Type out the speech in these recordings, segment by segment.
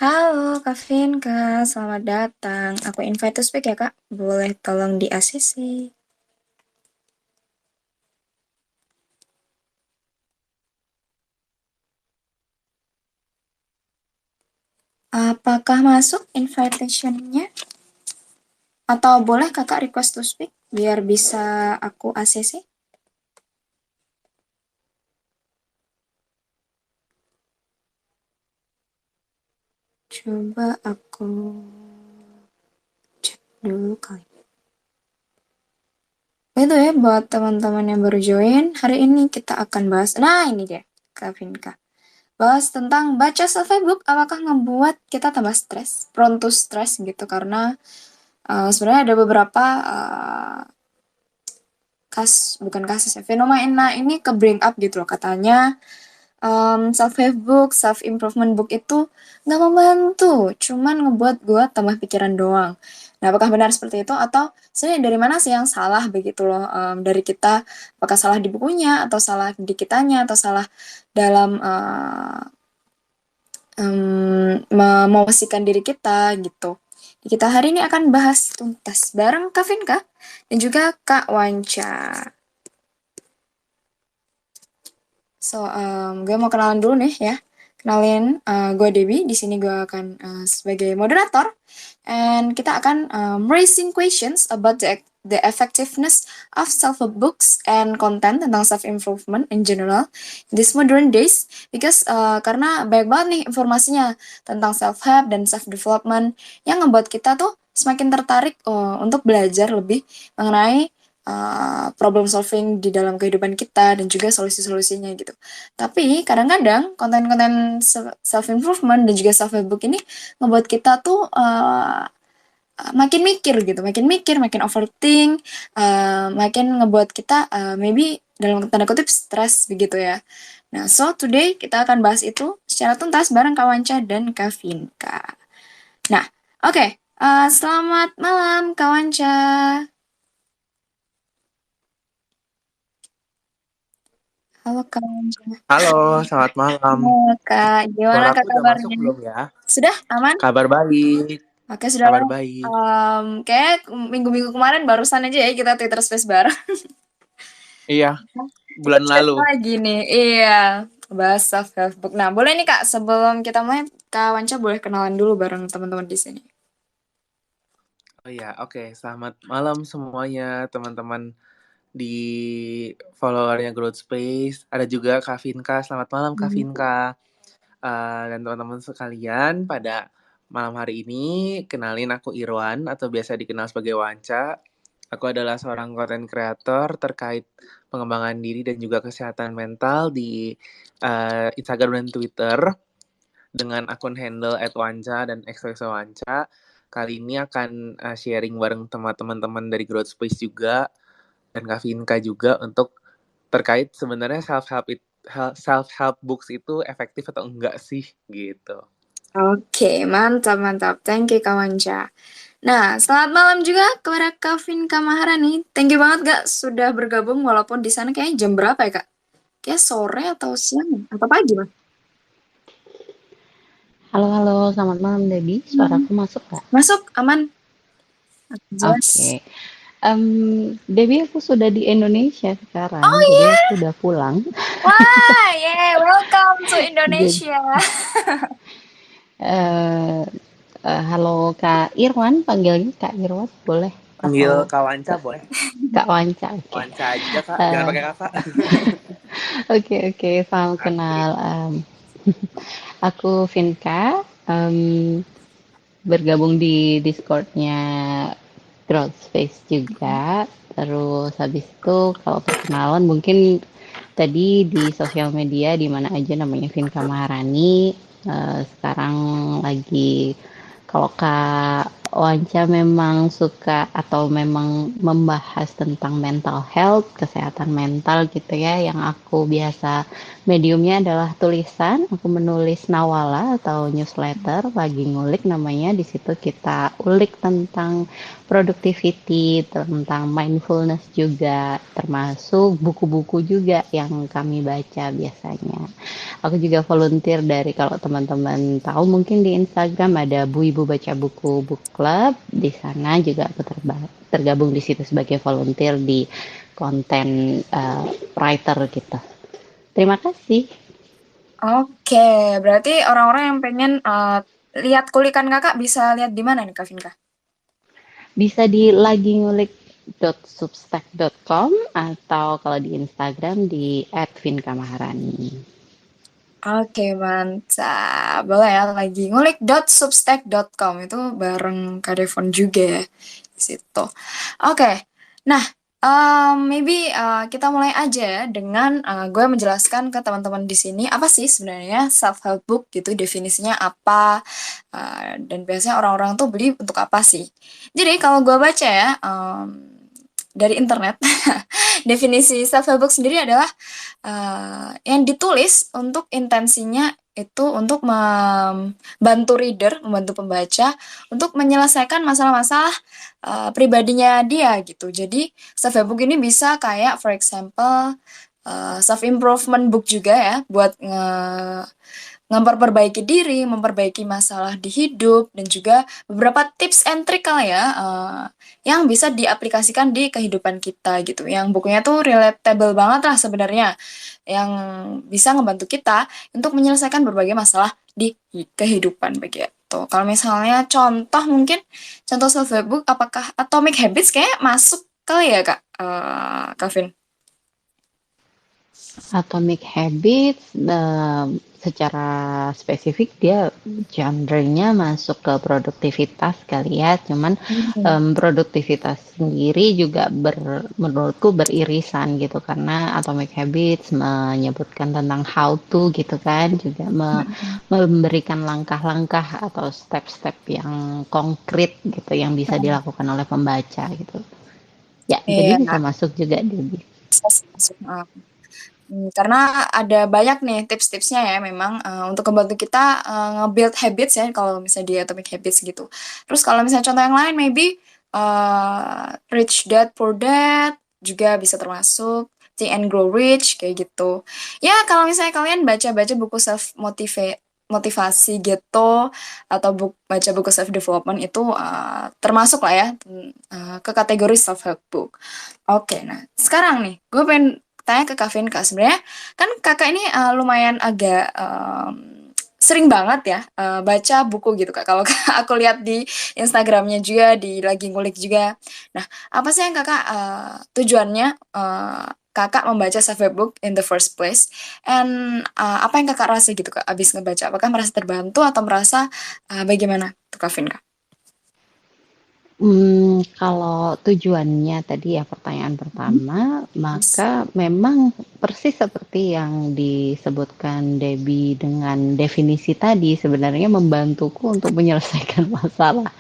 Halo, Kak Vinka. Selamat datang. Aku invite to speak ya, Kak. Boleh tolong di ACC. Apakah masuk invitation-nya? Atau boleh Kakak request to speak biar bisa aku ACC? Coba aku cek dulu kali. Itu ya buat teman-teman yang baru join, hari ini kita akan bahas. Nah, ini dia, Kak Vinka. Bahas tentang baca self-help apakah ngebuat kita tambah stres, prone to stress gitu karena sebenarnya ada beberapa bukan kasus ya, fenomena ini ke bring up gitu loh katanya self help book, self improvement book itu nggak membantu, cuman ngebuat gue tambah pikiran doang. Nah, apakah benar seperti itu atau sebenarnya dari mana sih yang salah begitu loh, dari kita, apakah salah di bukunya atau salah di kitanya atau salah dalam memosisikan diri kita gitu. Kita hari ini akan bahas tuntas bareng Kak Vinka dan juga Kak Wanca. So, gue mau kenalan dulu nih ya. Kenalin, gue Debbie. Di sini gue akan sebagai moderator. And kita akan raising questions about the effectiveness of self-help books and content tentang self-improvement in general in these modern days. Because karena banyak banget nih informasinya tentang self-help dan self-development yang ngebuat kita tuh semakin tertarik untuk belajar lebih mengenai problem solving di dalam kehidupan kita dan juga solusi-solusinya gitu. Tapi kadang-kadang konten-konten self improvement dan juga self help book ini ngebuat kita tuh makin mikir gitu, makin mikir, makin overthink, makin ngebuat kita maybe dalam tanda kutip stres begitu ya. Nah, so today kita akan bahas itu secara tuntas bareng Kak Wanca dan Kak Vinka. Nah, oke. Selamat malam Kak Wanca. Halo Kak Wanca. Halo, selamat malam. Halo Kak, gimana Suaraku Kak udah masuk kabarnya? belum ya? Sudah aman? Kabar baik, Oke, sudah. kabar baik. Kayak minggu-minggu kemarin barusan aja ya kita Twitter Space bareng. Iya, Kita bulan chat lalu. lagi nih. Iya, bahas self help book. Nah, boleh nih Kak, sebelum kita mulai, Kak Wanca boleh kenalan dulu bareng teman-teman di sini. Oh iya, oke. Selamat malam semuanya, teman-teman di followernya Growth Space. Ada juga Kak Vinka. Selamat malam, Kak Hmm. Vinka. Dan teman-teman sekalian, pada malam hari ini, kenalin aku Irwan, atau biasa dikenal sebagai Wanca. Aku adalah seorang content creator terkait pengembangan diri dan juga kesehatan mental di Instagram dan Twitter dengan akun handle @wanca dan @wanca. Kali ini akan sharing bareng teman-teman dari Growth Space juga dan Kak Vinka juga untuk terkait sebenarnya self help books itu efektif atau enggak sih gitu. Oke, mantap, mantap. Thank you Kak Wanca. Nah, selamat malam juga kepada Kavin Kamaharani. Thank you banget Kak sudah bergabung walaupun di sana kayaknya jam berapa ya Kak? Kayak sore atau siang atau pagi Mas? Halo, halo, selamat malam Debbie. Hmm. Suaraku masuk nggak? Masuk, aman, jelas. Oke. Debbie, aku sudah di Indonesia Oh sekarang, jadi iya, aku udah pulang. wah, yeah, welcome to Jadi, Indonesia. eh, halo Kak Irwan, panggilnya Kak Irwan, boleh? Panggil Atau Kak Wanca boleh? Kak Wanca, oke. Wanca aja Kak, jangan Eh, pakai kakak. Oke, oke, salam Oke. kenal. Aku Vinka, bergabung di Discord-nya Growth Space juga. Terus habis itu kalau perkenalan mungkin tadi di sosial media di mana aja namanya Vinka Maharani. Sekarang lagi kalau Kak Wanca memang suka atau memang membahas tentang mental health, kesehatan mental gitu ya, yang aku biasa Mediumnya adalah tulisan, aku menulis nawala atau newsletter, lagi ngulik namanya. Di situ kita ulik tentang productivity, tentang mindfulness juga, termasuk buku-buku juga yang kami baca biasanya. Aku juga volunteer dari, kalau teman-teman tahu mungkin di Instagram ada Bu Ibu Baca Buku Book Club. Di sana juga aku tergabung di situ sebagai volunteer di konten writer gitu. Terima kasih. Oke, berarti orang-orang yang pengen lihat kulikan kakak bisa lihat di mana nih Kak Vinka? Bisa di lagingulik.substack.com atau kalau di Instagram di @vinkamaharani. Oke, mantap. Boleh ya, lagi ngulik.substack.com itu bareng Kak Devon juga ya di situ. Oke, nah maybe kita mulai aja ya dengan gue menjelaskan ke teman-teman di sini apa sih sebenarnya self-help book gitu, definisinya apa, dan biasanya orang-orang tuh beli untuk apa sih. Jadi kalau gue baca ya dari internet, definisi self-help book sendiri adalah yang ditulis untuk intensinya itu untuk membantu reader, membantu pembaca untuk menyelesaikan masalah-masalah pribadinya dia gitu. Jadi self-help book ini bisa kayak for example self improvement book juga ya buat memperbaiki diri, memperbaiki masalah di hidup, dan juga beberapa tips and trick kali ya, yang bisa diaplikasikan di kehidupan kita gitu. Yang bukunya tuh relatable banget lah sebenarnya, yang bisa ngebantu kita untuk menyelesaikan berbagai masalah di kehidupan begitu. Kalau misalnya contoh mungkin, contoh self-help book, apakah Atomic Habits kayak masuk kali ya Kak, Kavin? Atomic Habits secara spesifik dia genre-nya masuk ke produktivitas kali ya, cuman produktivitas sendiri juga menurutku beririsan gitu, karena Atomic Habits menyebutkan tentang how to gitu kan, juga memberikan langkah-langkah atau step-step yang konkret gitu yang bisa dilakukan oleh pembaca gitu. Ya, jadi Iya, bisa masuk juga Debbie. bisa sih masuk. Karena ada banyak nih tips-tipsnya ya memang untuk membantu kita nge-build habits ya kalau misalnya di Atomic Habits gitu. Terus kalau misalnya contoh yang lain maybe Rich Dad Poor Dad juga bisa termasuk, Think and Grow Rich kayak gitu. Ya kalau misalnya kalian baca-baca buku motivasi gitu atau baca buku self development itu termasuk lah ya ke kategori self help book. Oke, nah sekarang nih gue pengen tanya ke Kak Vinka. Sebenarnya kan kakak ini lumayan agak sering banget ya baca buku gitu Kak. Kalau aku lihat di Instagramnya juga, di lagi ngulik juga. Nah, apa sih yang kakak tujuannya kakak membaca self-help book in the first place? And apa yang kakak rasa gitu Kak abis ngebaca? Apakah merasa terbantu atau merasa bagaimana tuh Kak Vinka? Kalau tujuannya tadi ya pertanyaan pertama, Yes. maka memang persis seperti yang disebutkan Debbie dengan definisi tadi, sebenarnya membantuku untuk menyelesaikan masalah.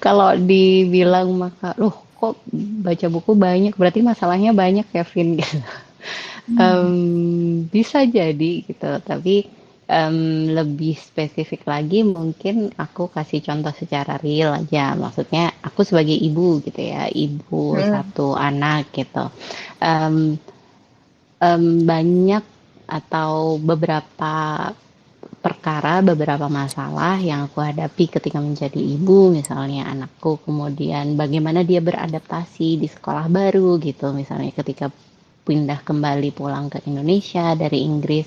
Kalau dibilang maka, loh kok baca buku banyak, berarti masalahnya banyak Kevin gitu. Bisa jadi gitu, tapi lebih spesifik lagi mungkin aku kasih contoh secara real aja. Maksudnya aku sebagai ibu gitu ya, ibu Hmm. satu anak gitu. Em, Banyak atau beberapa perkara, beberapa masalah yang aku hadapi ketika menjadi ibu, misalnya anakku kemudian bagaimana dia beradaptasi di sekolah baru gitu, misalnya ketika pindah kembali pulang ke Indonesia dari Inggris.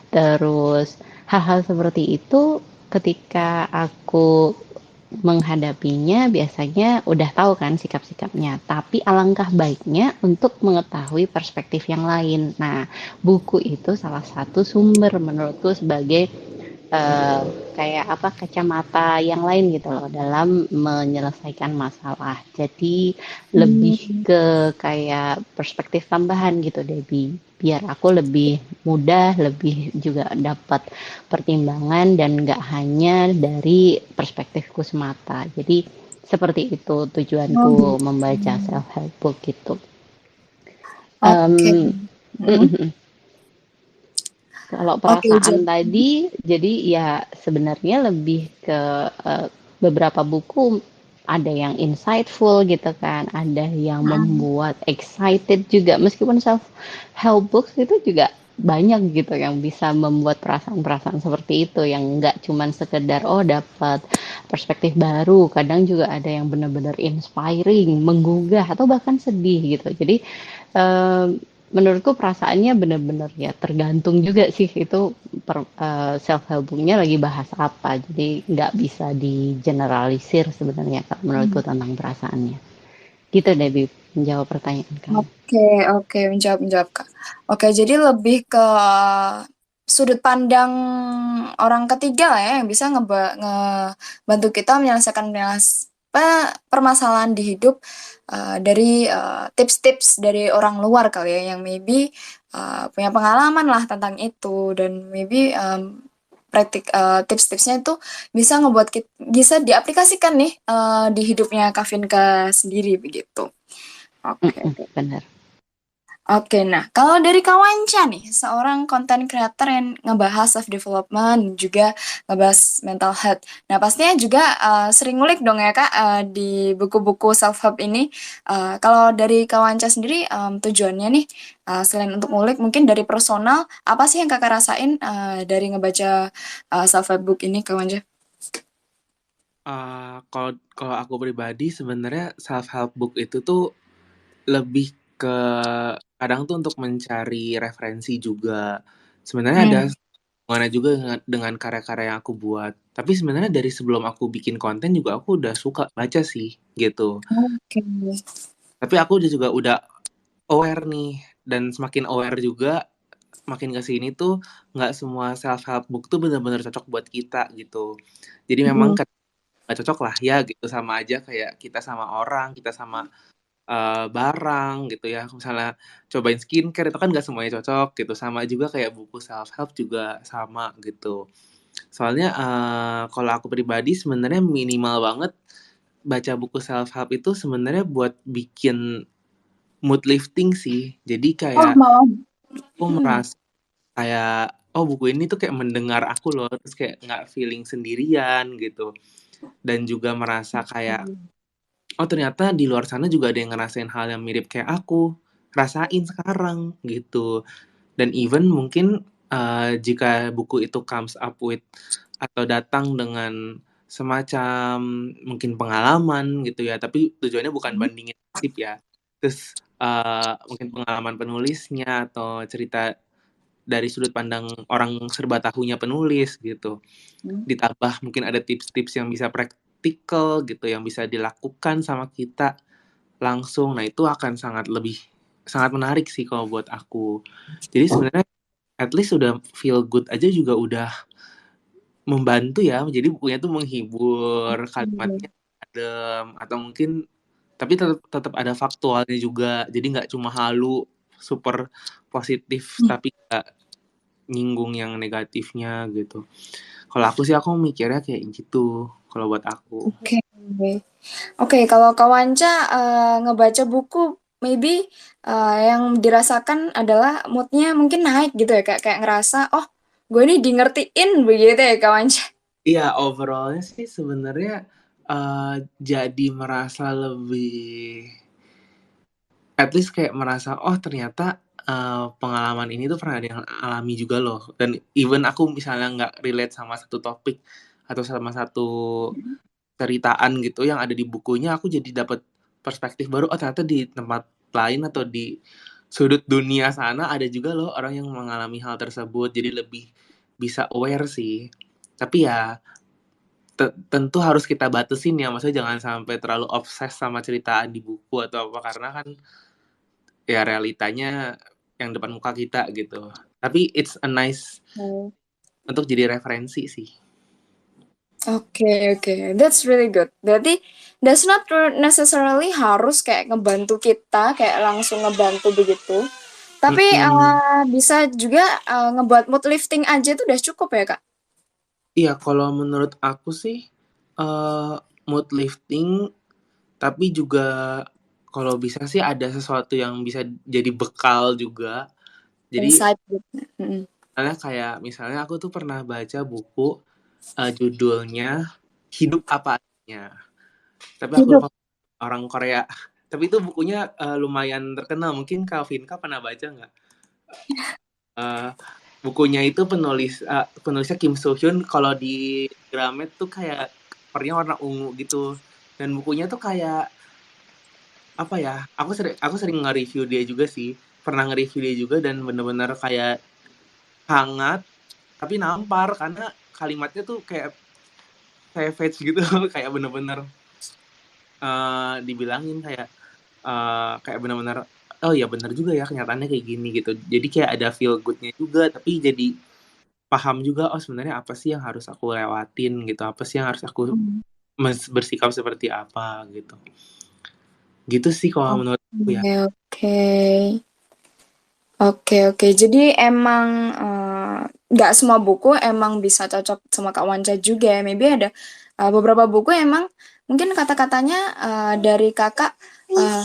Terus hal-hal seperti itu ketika aku menghadapinya biasanya udah tahu kan sikap-sikapnya, tapi alangkah baiknya untuk mengetahui perspektif yang lain. Nah, buku itu salah satu sumber menurutku sebagai eh, kayak apa, kacamata yang lain gitu loh dalam menyelesaikan masalah. Jadi lebih ke kayak perspektif tambahan gitu Debbie. Biar aku lebih mudah, lebih juga dapat pertimbangan dan nggak hanya dari perspektifku semata. Jadi seperti itu Oh tujuanku gitu. membaca self help book gitu. Oke. Um, Hmm. Kalau Oke, perasaan jadi tadi, jadi ya sebenarnya lebih ke beberapa buku ada yang insightful gitu kan, ada yang mhm, membuat excited juga. Meskipun self help books itu juga banyak gitu yang bisa membuat perasaan-perasaan seperti itu yang nggak cuman sekedar oh dapat perspektif baru, kadang juga ada yang benar-benar inspiring, menggugah atau bahkan sedih gitu. Jadi menurutku perasaannya bener-bener ya tergantung juga sih itu self help book-nya lagi bahas apa. Jadi nggak bisa di-generalisir sebenarnya kalau menurutku mhm. tentang perasaannya. Gitu deh, Bib, menjawab pertanyaan kamu. Oke, oke, menjawab, menjawab, Kak. Oke, jadi lebih ke sudut pandang orang ketiga lah ya, yang bisa ngebantu kita menyelesaikan permasalahan di hidup dari tips-tips dari orang luar kali ya, yang maybe punya pengalaman lah tentang itu, dan maybe tips-tipsnya itu bisa ngebuat kita, bisa diaplikasikan nih di hidupnya Kavinka sendiri begitu. Oke. Benar. Oke, nah kalau dari Kawanca nih, seorang content creator yang ngebahas self development, juga ngebahas mental health. Nah, pastinya juga sering ngulik dong ya Kak di buku-buku self help ini. Kalau dari Kawanca sendiri tujuannya nih selain untuk ngulik, mungkin dari personal, apa sih yang Kakak rasain dari ngebaca self help book ini Kawanca? Kalau kalau aku pribadi sebenarnya self help book itu tuh lebih ke kadang tuh untuk mencari referensi juga. Sebenarnya ada Hmm, hubungannya juga dengan karya-karya yang aku buat. Tapi sebenarnya dari sebelum aku bikin konten juga aku udah suka baca sih gitu. oke. Tapi aku juga udah aware nih, dan semakin aware juga makin ke sini tuh nggak semua self help book tuh benar-benar cocok buat kita gitu. Jadi memang Hmm, nggak cocok lah ya gitu, sama aja kayak kita sama orang, kita sama barang gitu ya. Misalnya cobain skincare itu kan nggak semuanya cocok gitu. Sama juga kayak buku self help juga sama gitu. Soalnya kalau aku pribadi sebenarnya minimal banget baca buku self help itu sebenarnya buat bikin mood lifting sih. Jadi oh, kayak malah. aku merasa kayak, oh buku ini tuh kayak mendengar aku loh, terus kayak nggak feeling sendirian gitu. Dan juga merasa kayak, oh ternyata di luar sana juga ada yang ngerasain hal yang mirip kayak aku, rasain sekarang gitu. Dan even mungkin jika buku itu comes up with atau datang dengan semacam mungkin pengalaman gitu ya, tapi tujuannya bukan bandingin nasib ya. Terus mungkin pengalaman penulisnya atau cerita dari sudut pandang orang serba tahunya penulis gitu. Ditambah mungkin ada tips-tips yang bisa praktikal gitu, yang bisa dilakukan sama kita langsung. Nah, itu akan sangat menarik sih kalau buat aku. Jadi sebenarnya at least udah feel good aja juga udah membantu ya. Jadi bukunya tuh menghibur, kalimatnya adem, atau mungkin tapi tetap tetap ada faktualnya juga. Jadi nggak cuma halu, super positif, tapi nggak nyinggung yang negatifnya gitu. Kalau aku sih aku mikirnya kayak gitu, kalau buat aku. Oke. Oke, kalau Kak Wanca ngebaca buku, maybe yang dirasakan adalah moodnya mungkin naik gitu ya, Kak. Kayak ngerasa, oh, gue ini di ngertiin begitu ya, Kak Wanca. Iya, overall-nya sih sebenarnya jadi merasa lebih, at least kayak merasa, oh ternyata pengalaman ini tuh pernah ada yang alami juga loh. Dan even aku misalnya nggak relate sama satu topik atau sama satu ceritaan gitu yang ada di bukunya, aku jadi dapat perspektif baru. Oh ternyata di tempat lain atau di sudut dunia sana ada juga loh orang yang mengalami hal tersebut. Jadi lebih bisa aware sih. Tapi ya tentu harus kita batasin ya, maksudnya jangan sampai terlalu obses sama ceritaan di buku atau apa, karena kan ya realitanya yang depan muka kita gitu. Tapi it's a nice Hmm. untuk jadi referensi sih. Oke, oke. That's really good. Berarti, that's not necessarily harus kayak ngebantu kita, kayak langsung ngebantu begitu. Tapi Mm-mm. bisa juga ngebuat mood lifting aja itu udah cukup ya, Kak? Iya, kalau menurut aku sih uh, mood lifting, tapi juga kalau bisa sih ada sesuatu yang bisa jadi bekal juga. Jadi Insight gitu. Mm-mm. Karena kayak misalnya aku tuh pernah baca buku judulnya Hidup Apa Adanya. Tapi aku Hidup. lupa orang Korea. Tapi itu bukunya lumayan terkenal. Mungkin Kalvinka pernah baca nggak? Eh, bukunya itu penulisnya Kim So Hyun. Kalau di Gramet tuh kayak covernya warna ungu gitu. Dan bukunya tuh kayak apa ya? Aku sering nge-review dia juga sih. Pernah nge-review dia juga dan bener-bener kayak hangat tapi nampar karena kalimatnya tuh kayak savage gitu. Kayak bener-bener dibilangin kayak benar-benar oh ya benar juga ya kenyataannya kayak gini gitu. Jadi kayak ada feel goodnya juga tapi jadi paham juga oh sebenarnya apa sih yang harus aku lewatin gitu, apa sih yang harus aku bersikap seperti apa gitu. Gitu sih kalau menurut aku ya. Oke, oke. Oke, oke. Jadi emang nggak semua buku emang bisa cocok sama Kak Wanca juga ya. Maybe ada beberapa buku emang mungkin kata-katanya dari kakak uh,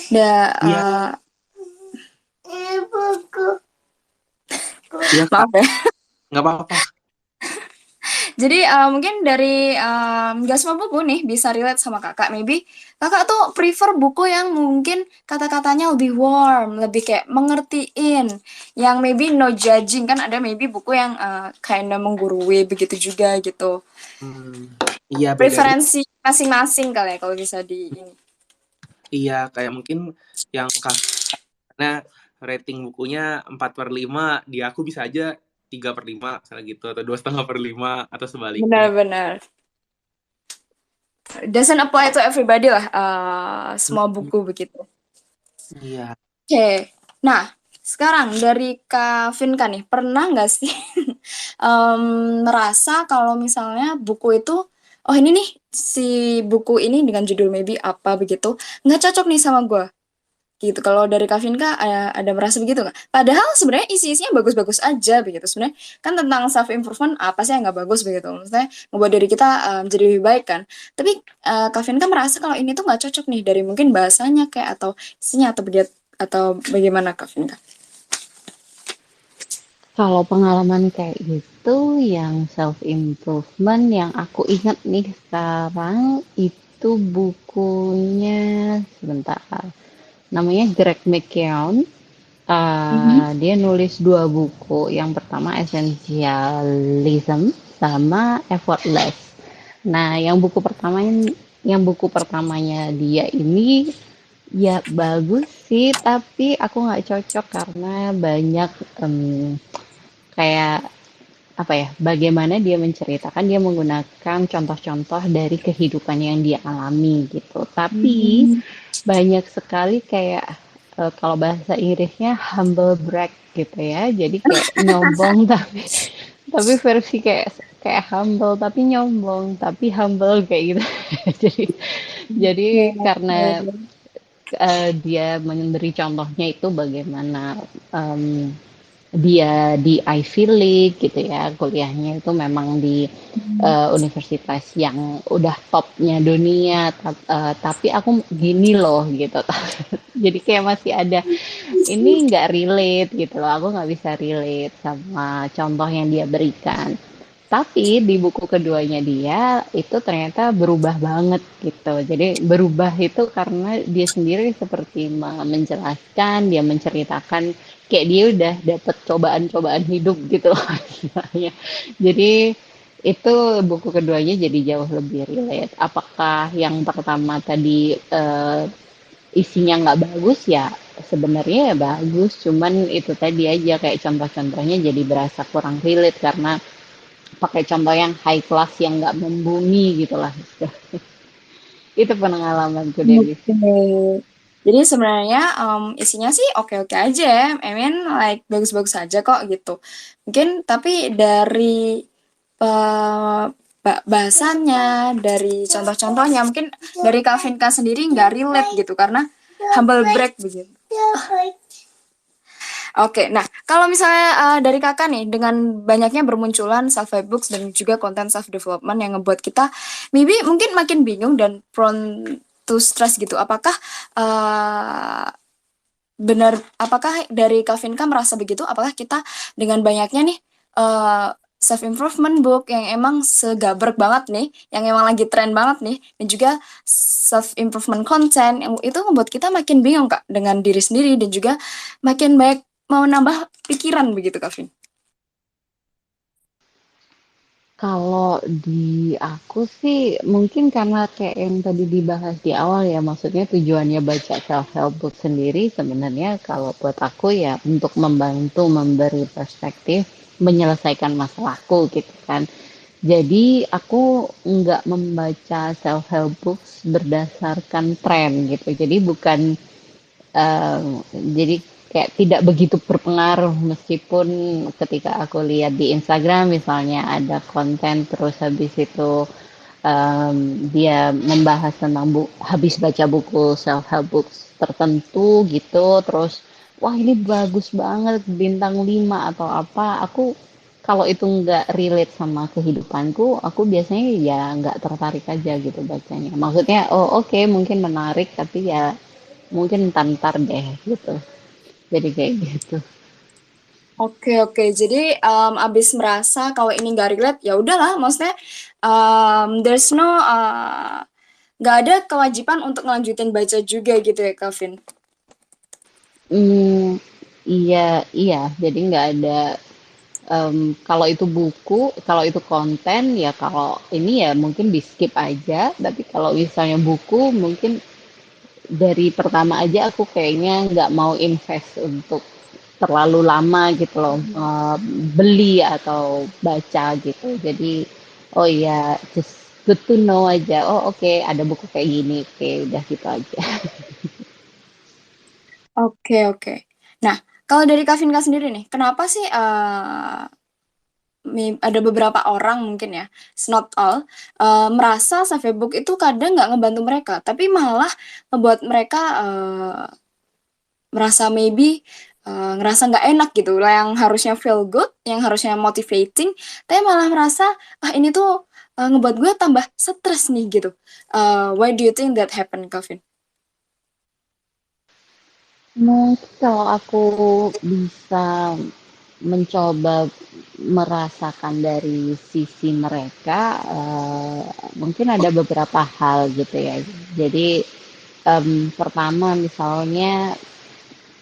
da, Iya, iya Kak, maaf ya. nggak apa-apa. Jadi mungkin dari nggak semua buku nih bisa relate sama kakak. Maybe kakak tuh prefer buku yang mungkin kata-katanya lebih warm, lebih kayak mengertiin, yang maybe no judging kan ada maybe buku yang kinda menggurui begitu juga gitu. Iya beda-beda. Preferensi masing-masing kali ya kalau bisa di ini. Iya kayak mungkin yang karena rating bukunya 4/5 di aku bisa aja 3/5 misalnya gitu atau 2,5/5 atau sebaliknya. Benar-benar. Doesn't apply to everybody lah. Semua Hmm, buku begitu. iya. Oke, nah sekarang dari Kak Vinka nih, pernah nggak sih merasa kalau misalnya buku itu, oh ini nih si buku ini dengan judul maybe apa begitu, nggak cocok nih sama gue, gitu. Kalau dari Kak Vinka ada merasa begitu nggak? Padahal sebenarnya isi-isinya bagus-bagus aja begitu. Sebenarnya kan tentang self improvement apa sih yang nggak bagus begitu? Maksudnya membuat diri kita jadi lebih baik kan. Tapi Kak Vinka merasa kalau ini tuh nggak cocok nih dari mungkin bahasanya kayak atau isinya atau begitu atau bagaimana Kak Vinka? Kalau pengalaman kayak gitu yang self improvement yang aku ingat nih sekarang itu bukunya sebentar. Namanya Greg McKeown. Mhm. Dia nulis dua buku. Yang pertama Essentialism sama Effortless. Nah, yang buku pertamanya dia ini ya bagus sih, tapi aku nggak cocok karena banyak kayak apa ya, bagaimana dia menceritakan, dia menggunakan contoh-contoh dari kehidupan yang dia alami gitu. Tapi Hmm. banyak sekali kayak kalau bahasa Inggrisnya humble brag gitu ya. Jadi kayak nyombong tapi versi kayak kayak humble tapi nyombong, tapi humble kayak gitu. jadi jadi karena Oke. dia memberi contohnya itu bagaimana em, dia di Ivy League gitu ya, kuliahnya itu memang di universitas yang udah topnya dunia, tapi aku gini loh gitu. Jadi kayak masih ada ini nggak relate gitu loh, aku nggak bisa relate sama contoh yang dia berikan. Tapi di buku keduanya dia itu ternyata berubah banget gitu. Jadi berubah itu karena dia sendiri seperti menjelaskan, dia menceritakan kayak dia udah dapet cobaan-cobaan hidup gitu loh istilahnya. Jadi itu buku keduanya jadi jauh lebih relate. Apakah yang pertama tadi isinya nggak bagus ya? Sebenarnya ya bagus, cuman itu tadi aja kayak contoh-contohnya jadi berasa kurang relate karena pakai contoh yang high class yang nggak membumi gitu lah. Itu pengalamanku Dewi. Oke. Jadi sebenarnya isinya sih oke-oke aja ya. I mean like bagus-bagus aja kok gitu. Mungkin tapi dari eh, bahasannya, dari contoh-contohnya, mungkin dari Kak Vinka sendiri nggak relate gitu karena humble brag begitu. Oke, nah kalau misalnya dari kakak nih, dengan banyaknya bermunculan self-help books dan juga konten self-development yang ngebuat kita maybe mungkin makin bingung dan prone to stress gitu. Apakah uh, benar, apakah dari Kavinka merasa begitu? Apakah kita dengan banyaknya nih self improvement book yang emang segabrek banget nih, yang emang lagi tren banget nih, dan juga self improvement content yang itu membuat kita makin bingung Kak dengan diri sendiri dan juga makin banyak mau nambah pikiran begitu Kavin. Kalau di aku sih mungkin karena kayak yang tadi dibahas di awal ya, maksudnya tujuannya baca self help book sendiri sebenarnya kalau buat aku ya untuk membantu memberi perspektif menyelesaikan masalahku gitu kan. Jadi aku nggak membaca self help books berdasarkan tren gitu. Jadi bukan Eee, jadi kayak tidak begitu berpengaruh meskipun ketika aku lihat di Instagram misalnya ada konten terus habis itu, dia membahas tentang habis baca buku self help books tertentu gitu, terus, "Wah ini bagus banget bintang 5 atau apa," aku kalau itu nggak relate sama kehidupanku, aku biasanya ya nggak tertarik aja gitu bacanya. Maksudnya, oh oke mungkin menarik tapi ya mungkin entar deh gitu. Jadi kayak gitu. Oke oke, jadi abis merasa kalau ini nggak relate, ya udahlah. Maksudnya there's no nggak ada kewajiban untuk ngelanjutin baca juga gitu ya, Kavin. Hmm, iya, iya. Jadi nggak ada kalau itu buku, kalau itu konten ya kalau ini ya mungkin di skip aja. Tapi kalau misalnya buku mungkin dari pertama aja aku kayaknya nggak mau invest untuk terlalu lama gitu loh beli atau baca gitu. Jadi oh ya just good to know aja. Oh oke ada buku kayak gini. Oke udah gitu aja. Oke oke. Nah, kalau dari Kavinka sendiri nih, kenapa sih ada beberapa orang mungkin ya, it's not all, merasa self book itu kadang nggak ngebantu mereka, tapi malah membuat mereka merasa maybe ngerasa nggak enak gitu lah, yang harusnya feel good, yang harusnya motivating, tapi malah merasa ah ini tuh ngebuat gue tambah stres nih gitu. Why do you think that happen, Kevin? Mungkin kalau aku bisa mencoba merasakan dari sisi mereka, mungkin ada beberapa hal gitu ya. Jadi pertama misalnya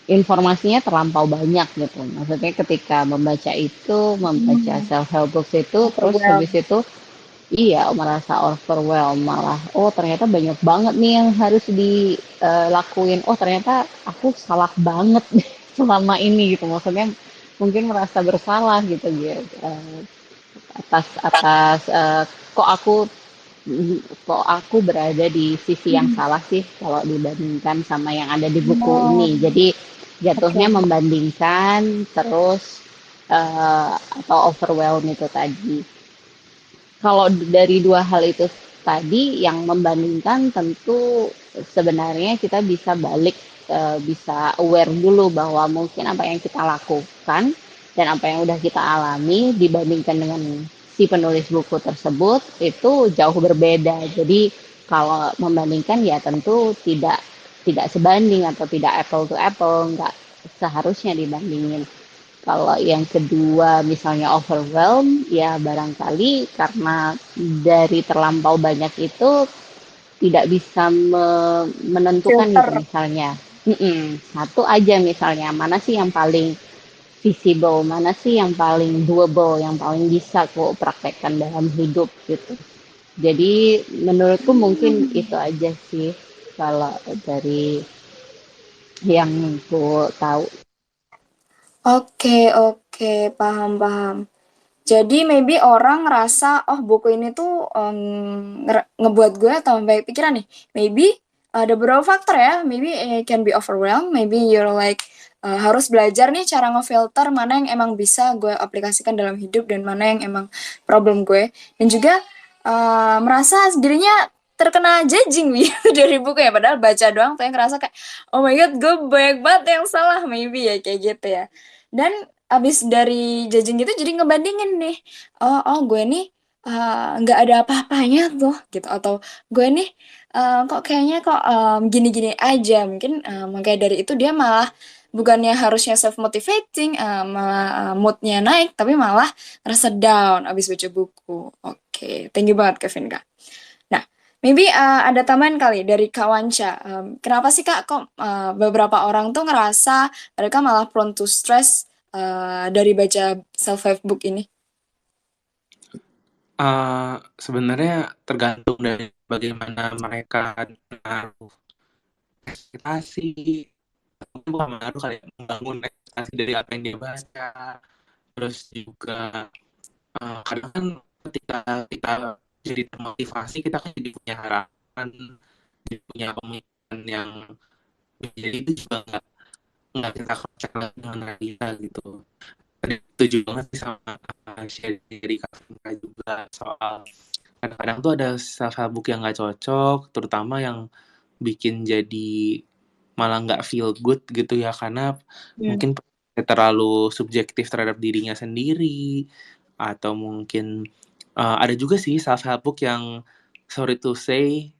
informasinya terlampau banyak gitu. Maksudnya ketika membaca itu, membaca Hmm, self help books itu, terus habis overwhelmed. itu iya, merasa overwhelmed malah. Oh, ternyata banyak banget nih yang harus dilakuin. Oh, ternyata aku salah banget nih selama ini gitu. Maksudnya mungkin merasa bersalah gitu ya atas atas kok aku berada di sisi yang Hmm. salah sih kalau dibandingkan sama yang ada di buku Oh, ini. Jadi jatuhnya oke. membandingkan terus atau overwhelm itu tadi. Kalau dari dua hal itu tadi yang membandingkan tentu sebenarnya kita bisa balik bisa aware dulu bahwa mungkin apa yang kita lakukan dan apa yang udah kita alami dibandingkan dengan si penulis buku tersebut itu jauh berbeda. Jadi kalau membandingkan ya tentu tidak sebanding atau tidak apple to apple, nggak seharusnya dibandingin. Kalau yang kedua misalnya overwhelm, ya barangkali karena dari terlampau banyak itu tidak bisa menentukan gitu Filter. misalnya. Satu aja misalnya, mana sih yang paling visible, mana sih yang paling doable, yang paling bisa kok praktekkan dalam hidup gitu. Jadi menurutku mungkin itu Hmm. aja sih kalau dari yang ku tahu. Oke, oke, paham, paham. Jadi maybe orang ngerasa, oh buku ini tuh ngebuat gue tambah banyak pikiran nih. Maybe ada beberapa faktor ya. Maybe it can be overwhelmed. Maybe you're like harus belajar nih cara ngefilter mana yang emang bisa gue aplikasikan dalam hidup dan mana yang emang problem gue. Dan juga merasa dirinya terkena judging gitu dari buku ya. Padahal baca doang tuh yang ngerasa kayak, oh my god, gue banyak banget yang salah. Maybe ya kayak gitu ya. Dan abis dari judging gitu jadi ngebandingin nih. Oh, oh gue nih nggak ada apa-apanya tuh gitu, atau gue nih kok kayaknya kok gini-gini aja, mungkin makanya dari itu dia malah bukannya harusnya self motivating, malah moodnya naik tapi malah rasa down abis baca buku. Oke, thank you banget Kevin Kak. Nah, maybe ada tambahan kali dari Kak Wanca. Kenapa sih Kak kok beberapa orang tuh ngerasa mereka malah prone to stress dari baca self help book ini? Sebenarnya tergantung dari bagaimana mereka menaruh ekspektasi, mungkin bukan menaruh kali ya, membangun ekspektasi dari apa yang dia baca. Terus juga kadang kan ketika kita jadi termotivasi, kita kan jadi punya harapan, jadi punya pemikiran yang jadi itu juga nggak kita cek lagi dengan realita gitu. Tadi setuju banget sih sama share dari Kak Finka juga soal kadang-kadang tuh ada self help book yang nggak cocok, terutama yang bikin jadi malah nggak feel good gitu ya, karena mungkin terlalu subjektif terhadap dirinya sendiri, atau mungkin ada juga sih self help book yang sorry to say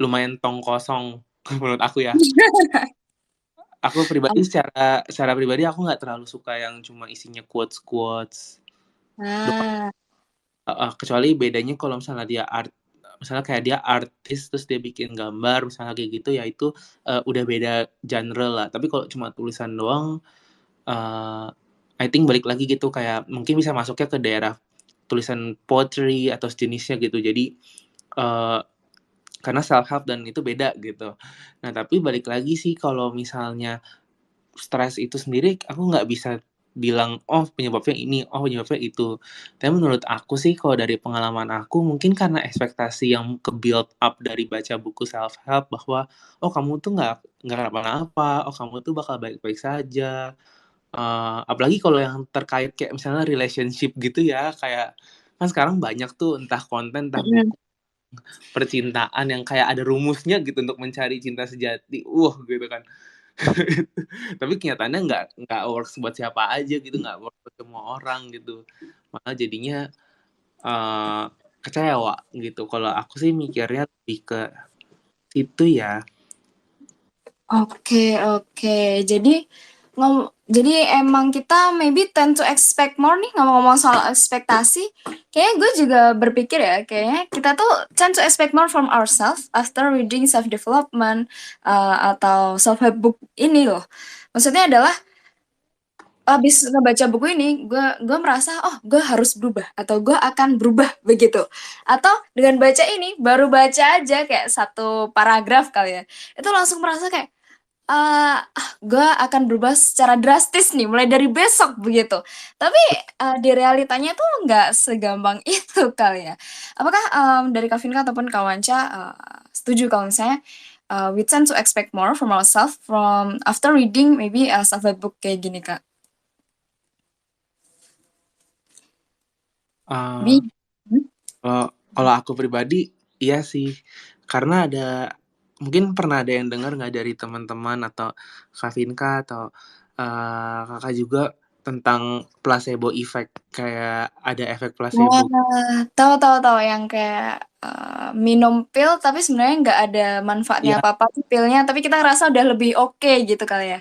lumayan tong kosong menurut aku ya. Aku pribadi secara pribadi aku nggak terlalu suka yang cuma isinya quotes doang. Kecuali bedanya kalau misalnya dia misalnya kayak dia artis terus dia bikin gambar misalnya kayak gitu, ya itu udah beda genre lah. Tapi kalau cuma tulisan doang, I think balik lagi gitu, kayak mungkin bisa masuknya ke daerah tulisan poetry atau sejenisnya gitu. Jadi karena self help dan itu beda gitu. Nah tapi balik lagi sih, kalau misalnya stres itu sendiri aku nggak bisa bilang oh penyebabnya ini, oh penyebabnya itu. Tapi menurut aku sih, kalau dari pengalaman aku, mungkin karena ekspektasi yang ke build up dari baca buku self help bahwa oh kamu tuh nggak kenapa-napa, oh kamu tuh bakal baik-baik saja. Apalagi kalau yang terkait kayak misalnya relationship gitu ya, kayak kan sekarang banyak tuh entah konten entah buku percintaan yang kayak ada rumusnya gitu untuk mencari cinta sejati, gitu kan. Tapi kenyataannya nggak works buat siapa aja gitu, nggak works buat semua orang gitu, malah jadinya kecewa gitu. Kalau aku sih mikirnya lebih ke situ ya. Oke, oke. Jadi emang kita maybe tend to expect more nih, ngomong-ngomong soal ekspektasi. Kayaknya gue juga berpikir ya, kayaknya kita tuh tend to expect more from ourselves after reading self development atau self help book ini loh. Maksudnya adalah abis ngebaca buku ini, gue merasa oh gue harus berubah atau gue akan berubah begitu. Atau dengan baca ini baru baca aja kayak satu paragraf kali ya, itu langsung merasa kayak gue akan berubah secara drastis nih mulai dari besok begitu. Tapi di realitanya tuh nggak segampang itu kali ya. Apakah dari Kak Vinka ataupun Kak Wanca setuju kalau misalnya we tend to expect more from ourselves from after reading maybe a self-help book kayak gini Kak? Bi? Kalau aku pribadi iya sih, karena mungkin pernah ada yang dengar nggak dari teman-teman atau Kak Vinka atau kakak juga tentang placebo effect, kayak ada efek placebo. Wah, tahu yang kayak minum pil tapi sebenarnya nggak ada manfaatnya Iya, apa-apa tuh pilnya, tapi kita ngerasa udah lebih oke gitu kali ya.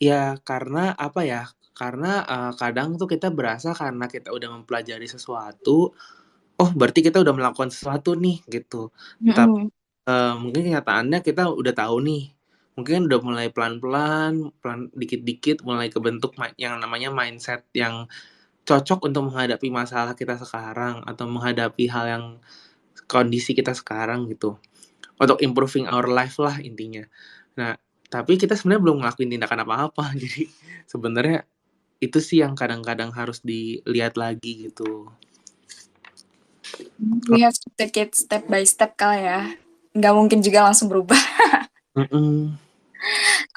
iya, karena apa ya? Karena kadang tuh kita berasa karena kita udah mempelajari sesuatu, oh berarti kita udah melakukan sesuatu nih gitu. Tapi Mm-mm. mungkin kenyataannya kita udah tahu nih. Mungkin udah mulai pelan-pelan, dikit-dikit mulai kebentuk yang namanya mindset yang cocok untuk menghadapi masalah kita sekarang atau menghadapi hal yang kondisi kita sekarang gitu. Untuk improving our life lah intinya. Nah, tapi kita sebenarnya belum ngelakuin tindakan apa-apa. Jadi sebenarnya itu sih yang kadang-kadang harus dilihat lagi gitu. We have to take it step by step kali ya. Nggak mungkin juga langsung berubah. Mm-mm.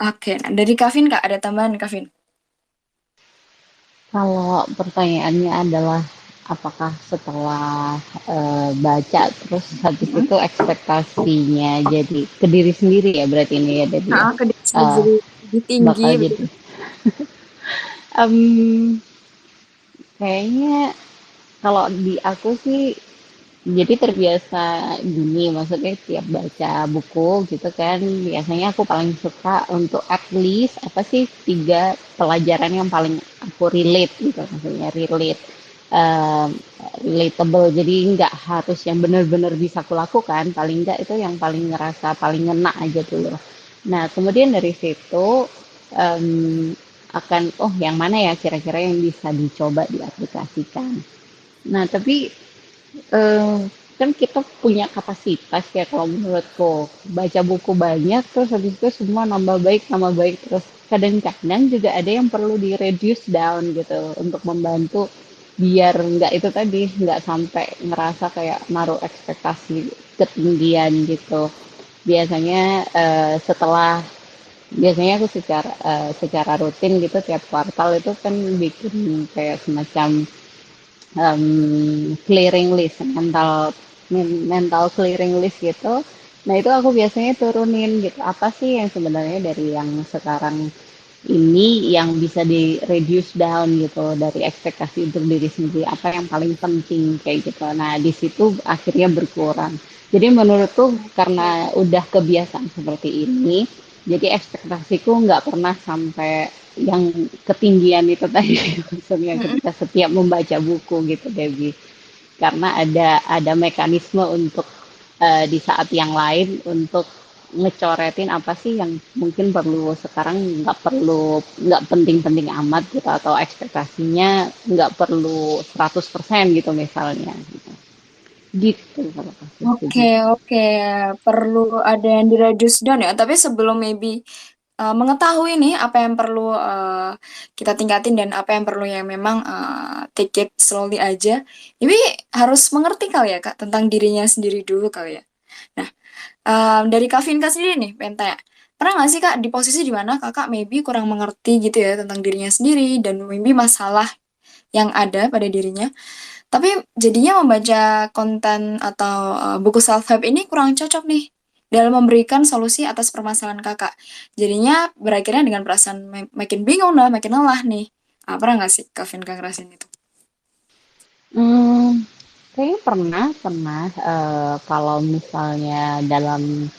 Oke, nah dari Kavin Kak, ada tambahan Kavin? Kalau pertanyaannya adalah apakah setelah baca terus habis itu ekspektasinya jadi ke diri sendiri ya, berarti ini ya jadi ya Ke diri eh, sendiri lebih tinggi bakal begitu. jadi Em, kayaknya kalau di aku sih Jadi terbiasa gini, maksudnya tiap baca buku gitu kan, biasanya aku paling suka untuk at least apa sih 3 pelajaran yang paling aku relate gitu, maksudnya relate, um, relatable. Jadi nggak harus yang benar-benar bisa aku lakukan, paling nggak itu yang paling ngerasa paling ngena aja dulu. Nah, kemudian dari situ em, akan oh yang mana ya kira-kira yang bisa dicoba diaplikasikan. Nah, tapi Eee, kan kita punya kapasitas ya kalau menurutku, baca buku banyak terus habis itu semua nambah baik terus. Kadang-kadang juga ada yang perlu di-reduce down gitu untuk membantu biar nggak itu tadi, nggak sampai ngerasa kayak naruh ekspektasi ketinggian gitu. Biasanya, biasanya aku secara rutin gitu tiap kuartal itu kan bikin kayak semacam clearing list, mental clearing list gitu. Nah itu aku biasanya turunin gitu. Apa sih yang sebenarnya dari yang sekarang ini yang bisa di reduce down gitu dari ekspektasi untuk diri sendiri. Apa yang paling penting kayak gitu. Nah di situ akhirnya berkurang. Jadi menurutku karena udah kebiasaan seperti ini, jadi ekspektasiku nggak pernah sampai yang ketinggian itu tadi maksudnya Mm-mm. ketika setiap membaca buku gitu Debbie karena ada mekanisme untuk di saat yang lain untuk ngecoretin apa sih yang mungkin perlu sekarang nggak penting-penting amat gitu atau ekspektasinya nggak perlu 100% gitu misalnya gitu kalau aku Oke, setuju. oke. Perlu ada yang di-reduce down ya. Tapi sebelum maybe mengetahui nih apa yang perlu kita tingkatin dan apa yang perlu yang memang take it slowly aja. Ini harus mengerti kali ya Kak tentang dirinya sendiri dulu kali ya. Nah, dari Kak Vinka sendiri nih, pengen tanya. Pernah nggak sih Kak di posisi di mana Kakak maybe kurang mengerti gitu ya tentang dirinya sendiri dan maybe masalah yang ada pada dirinya? Tapi jadinya membaca konten atau buku self-help ini kurang cocok nih dalam memberikan solusi atas permasalahan kakak. Jadinya berakhirnya dengan perasaan makin bingung lah, makin lelah nih. Pernah nggak sih Kevin Kak ngerasain itu? Hmm, kayaknya pernah kalau misalnya dalam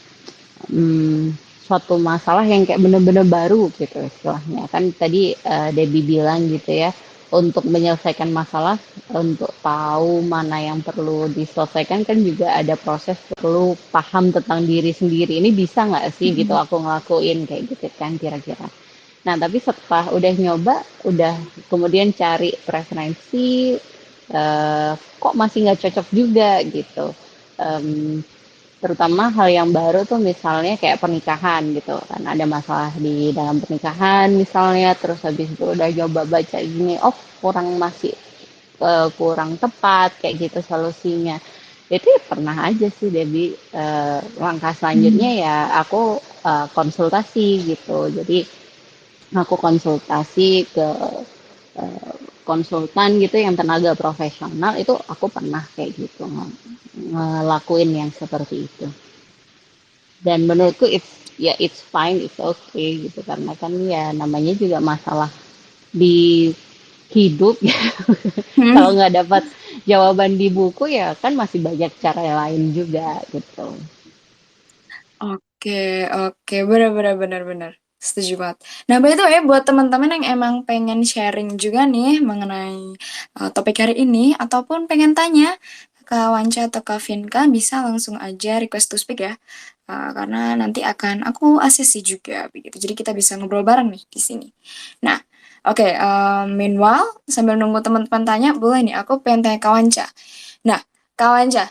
suatu masalah yang kayak bener-bener baru gitu istilahnya. Kan tadi Debbie bilang gitu ya, untuk menyelesaikan masalah, untuk tahu mana yang perlu diselesaikan kan juga ada proses perlu paham tentang diri sendiri. Ini bisa nggak sih gitu Mm-mm. aku ngelakuin kayak gitu kan kira-kira. Nah, tapi setelah udah nyoba, udah kemudian cari preferensi, kok masih nggak cocok juga gitu. Em, Terutama hal yang baru tuh misalnya kayak pernikahan gitu kan ada masalah di dalam pernikahan misalnya terus habis itu udah coba baca gini oh masih kurang tepat kayak gitu solusinya itu ya pernah aja sih Debbie langkah selanjutnya Hmm. ya aku konsultasi gitu jadi aku konsultasi ke eh, konsultan gitu yang tenaga profesional itu aku pernah kayak gitu ngelakuin yang seperti itu dan menurutku it's fine it's okay gitu karena kan ya namanya juga masalah di hidup ya. Kalau Hmm. nggak dapat jawaban di buku ya kan masih banyak cara lain juga gitu. Oke, oke, benar, benar, benar, benar. Setuju banget. Nah, by the way, buat teman-teman yang emang pengen sharing juga nih mengenai topik hari ini, ataupun pengen tanya ke Wanca atau ke Vinka, bisa langsung aja request to speak ya. Karena nanti akan aku asesi juga, begitu. Jadi kita bisa ngobrol bareng nih di sini. Nah, oke, meanwhile, sambil nunggu teman-teman tanya, boleh nih, aku pengen tanya ke Wanca. Nah, Kak Wanca,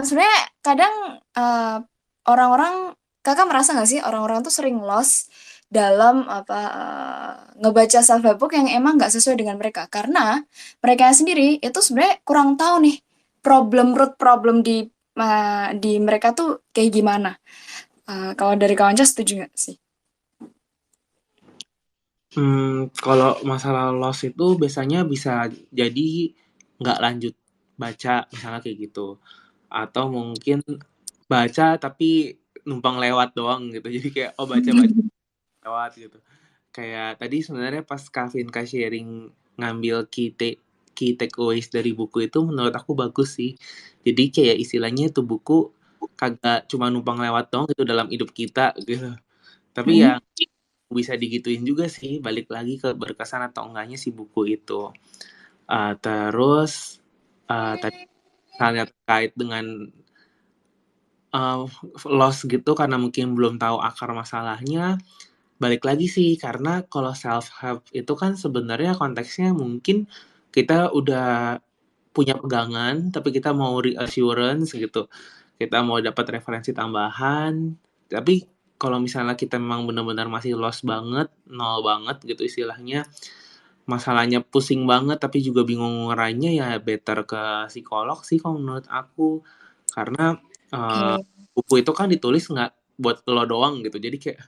sebenarnya kadang uh, orang-orang, kakak merasa nggak sih orang-orang tuh sering lost dalam apa ngebaca self help book yang emang nggak sesuai dengan mereka karena mereka sendiri itu sebenarnya kurang tahu nih root problem di mereka tuh kayak gimana. Kalau dari Kak Wanca setuju nggak sih? Kalau masalah loss itu biasanya bisa jadi nggak lanjut baca, misalnya kayak gitu. Atau mungkin baca tapi numpang lewat doang gitu. Jadi kayak, oh baca-baca lewat gitu. Kayak tadi sebenarnya pas Kavin sharing ngambil key key takeaways dari buku itu menurut aku bagus sih. Jadi kayak istilahnya itu buku kagak cuma numpang lewat dong gitu dalam hidup kita gitu. Tapi ya bisa digituin juga sih, balik lagi ke berkesan atau enggaknya si buku itu. Terus tadi halnya terkait dengan loss gitu karena mungkin belum tahu akar masalahnya. Balik lagi sih, karena kalau self help itu kan sebenarnya konteksnya mungkin kita udah punya pegangan, tapi kita mau reassurance gitu. Kita mau dapat referensi tambahan. Tapi kalau misalnya kita memang benar-benar masih lost banget, nol banget gitu istilahnya, masalahnya pusing banget tapi juga bingung ngurainya, ya better ke psikolog sih kalau menurut aku. Karena buku itu kan ditulis nggak buat lo doang gitu. Jadi kayak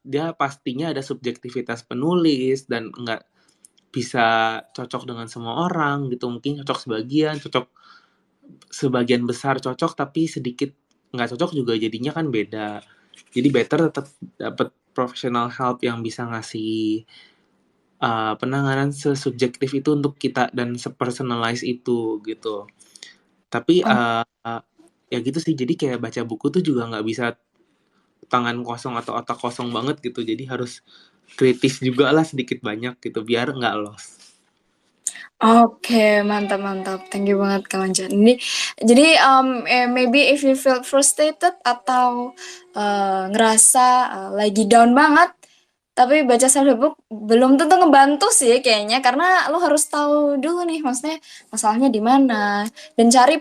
dia pastinya ada subjektivitas penulis dan nggak bisa cocok dengan semua orang gitu. Mungkin cocok sebagian besar cocok, tapi sedikit nggak cocok juga jadinya kan beda. Jadi better tetap dapat professional help yang bisa ngasih penanganan sesubjektif itu untuk kita dan sepersonalize itu gitu. Tapi ya gitu sih, jadi kayak baca buku tuh juga nggak bisa tangan kosong atau otak kosong banget gitu. Jadi harus kritis juga lah sedikit banyak gitu biar nggak lost. Oke, mantap. Thank you banget Kak Wanca. Jadi maybe if you feel frustrated atau ngerasa lagi down banget, tapi baca self book belum tentu ngebantu sih kayaknya, karena lo harus tahu dulu nih maksudnya masalahnya di mana dan cari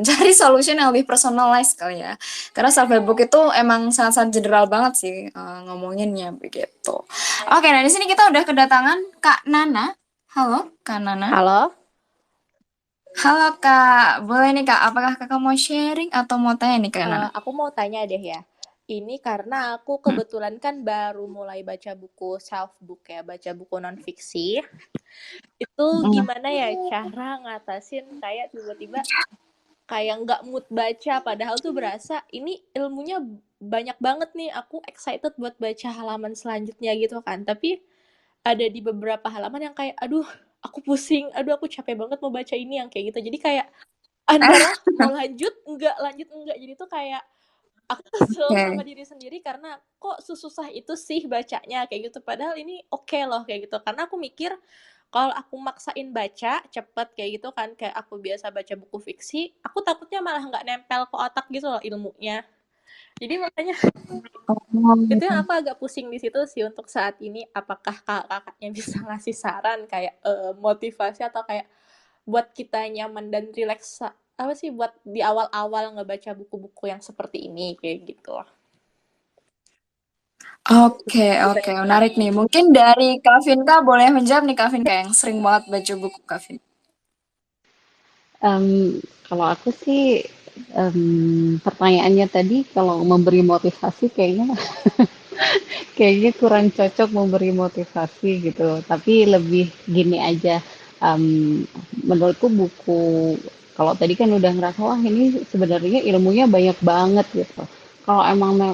cari solution yang lebih personalized kali ya. Karena self book itu emang sangat-sangat general banget sih ngomonginnya begitu. Oke, nah di sini kita udah kedatangan Kak Nana. Halo, Kak Nana. Halo. Halo Kak, boleh nih Kak, apakah Kakak mau sharing atau mau tanya nih Kak Nana? Aku mau tanya deh ya. Ini karena aku kebetulan kan baru mulai baca buku self book ya, baca buku non fiksi. Itu gimana ya cara ngatasin kayak tiba-tiba kayak nggak mood baca, padahal tuh berasa ini ilmunya banyak banget nih, aku excited buat baca halaman selanjutnya gitu kan. Tapi ada di beberapa halaman yang kayak aduh aku pusing, aduh aku capek banget mau baca ini, yang kayak gitu. Jadi kayak antara mau lanjut enggak, jadi tuh kayak aku kesel sama diri sendiri karena kok sesusah itu sih bacanya kayak gitu, padahal ini oke loh kayak gitu. Karena aku mikir kalau aku maksain baca cepet kayak gitu kan, kayak aku biasa baca buku fiksi, aku takutnya malah nggak nempel ke otak gitu loh ilmunya. Jadi makanya itu yang aku agak pusing di situ sih untuk saat ini. Apakah kakaknya bisa ngasih saran kayak motivasi atau kayak buat kita nyaman dan rileks apa sih buat di awal-awal ngebaca buku-buku yang seperti ini kayak gitu. Oke, menarik nih. Mungkin dari Kak Vinka boleh menjawab nih, Kak Vinka yang sering banget baca buku Kak Vinka. Kalau aku sih pertanyaannya tadi kalau memberi motivasi kayaknya kurang cocok memberi motivasi gitu. Tapi lebih gini aja, menurutku buku kalau tadi kan udah ngerasa wah ini sebenarnya ilmunya banyak banget gitu. Kalau emang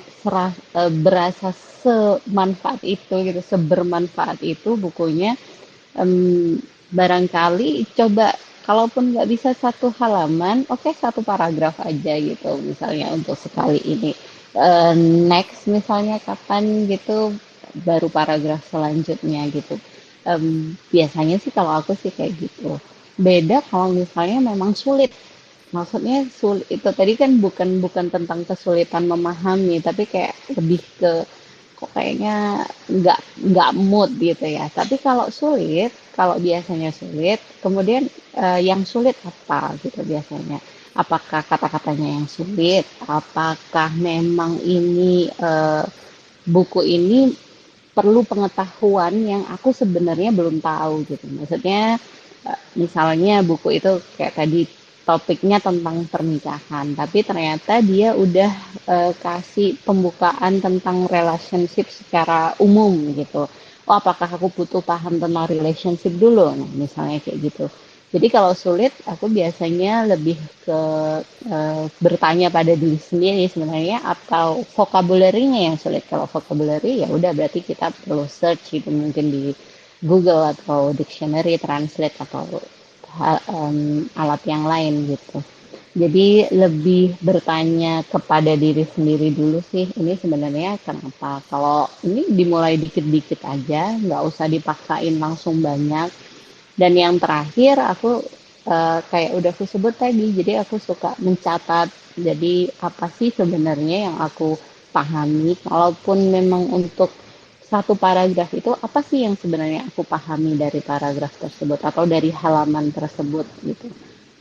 berasa semanfaat itu gitu, sebermanfaat itu bukunya, barangkali coba kalaupun nggak bisa satu halaman, oke, satu paragraf aja gitu misalnya untuk sekali ini. Next misalnya kapan gitu baru paragraf selanjutnya gitu. Biasanya sih kalau aku sih kayak gitu. Beda kalau misalnya memang sulit. Maksudnya sulit itu tadi kan bukan tentang kesulitan memahami, tapi kayak lebih ke kok kayaknya nggak mood gitu ya. Tapi kalau biasanya sulit, kemudian yang sulit apa gitu biasanya? Apakah kata-katanya yang sulit? Apakah memang ini buku ini perlu pengetahuan yang aku sebenarnya belum tahu gitu. Maksudnya misalnya buku itu kayak tadi topiknya tentang pernikahan, tapi ternyata dia udah kasih pembukaan tentang relationship secara umum gitu. Oh, apakah aku butuh paham tentang relationship dulu? Nah, misalnya kayak gitu. Jadi kalau sulit, aku biasanya lebih ke bertanya pada diri sendiri sebenarnya atau vocabulary-nya yang sulit. Kalau vocabulary ya udah berarti kita perlu search gitu mungkin di Google atau dictionary, translate atau alat yang lain gitu. Jadi lebih bertanya kepada diri sendiri dulu sih, ini sebenarnya kenapa? Kalau ini dimulai dikit-dikit aja, nggak usah dipaksain langsung banyak. Dan yang terakhir aku kayak udah aku sebut tadi, jadi aku suka mencatat. Jadi apa sih sebenarnya yang aku pahami? Kalaupun memang untuk satu paragraf itu apa sih yang sebenarnya aku pahami dari paragraf tersebut atau dari halaman tersebut gitu.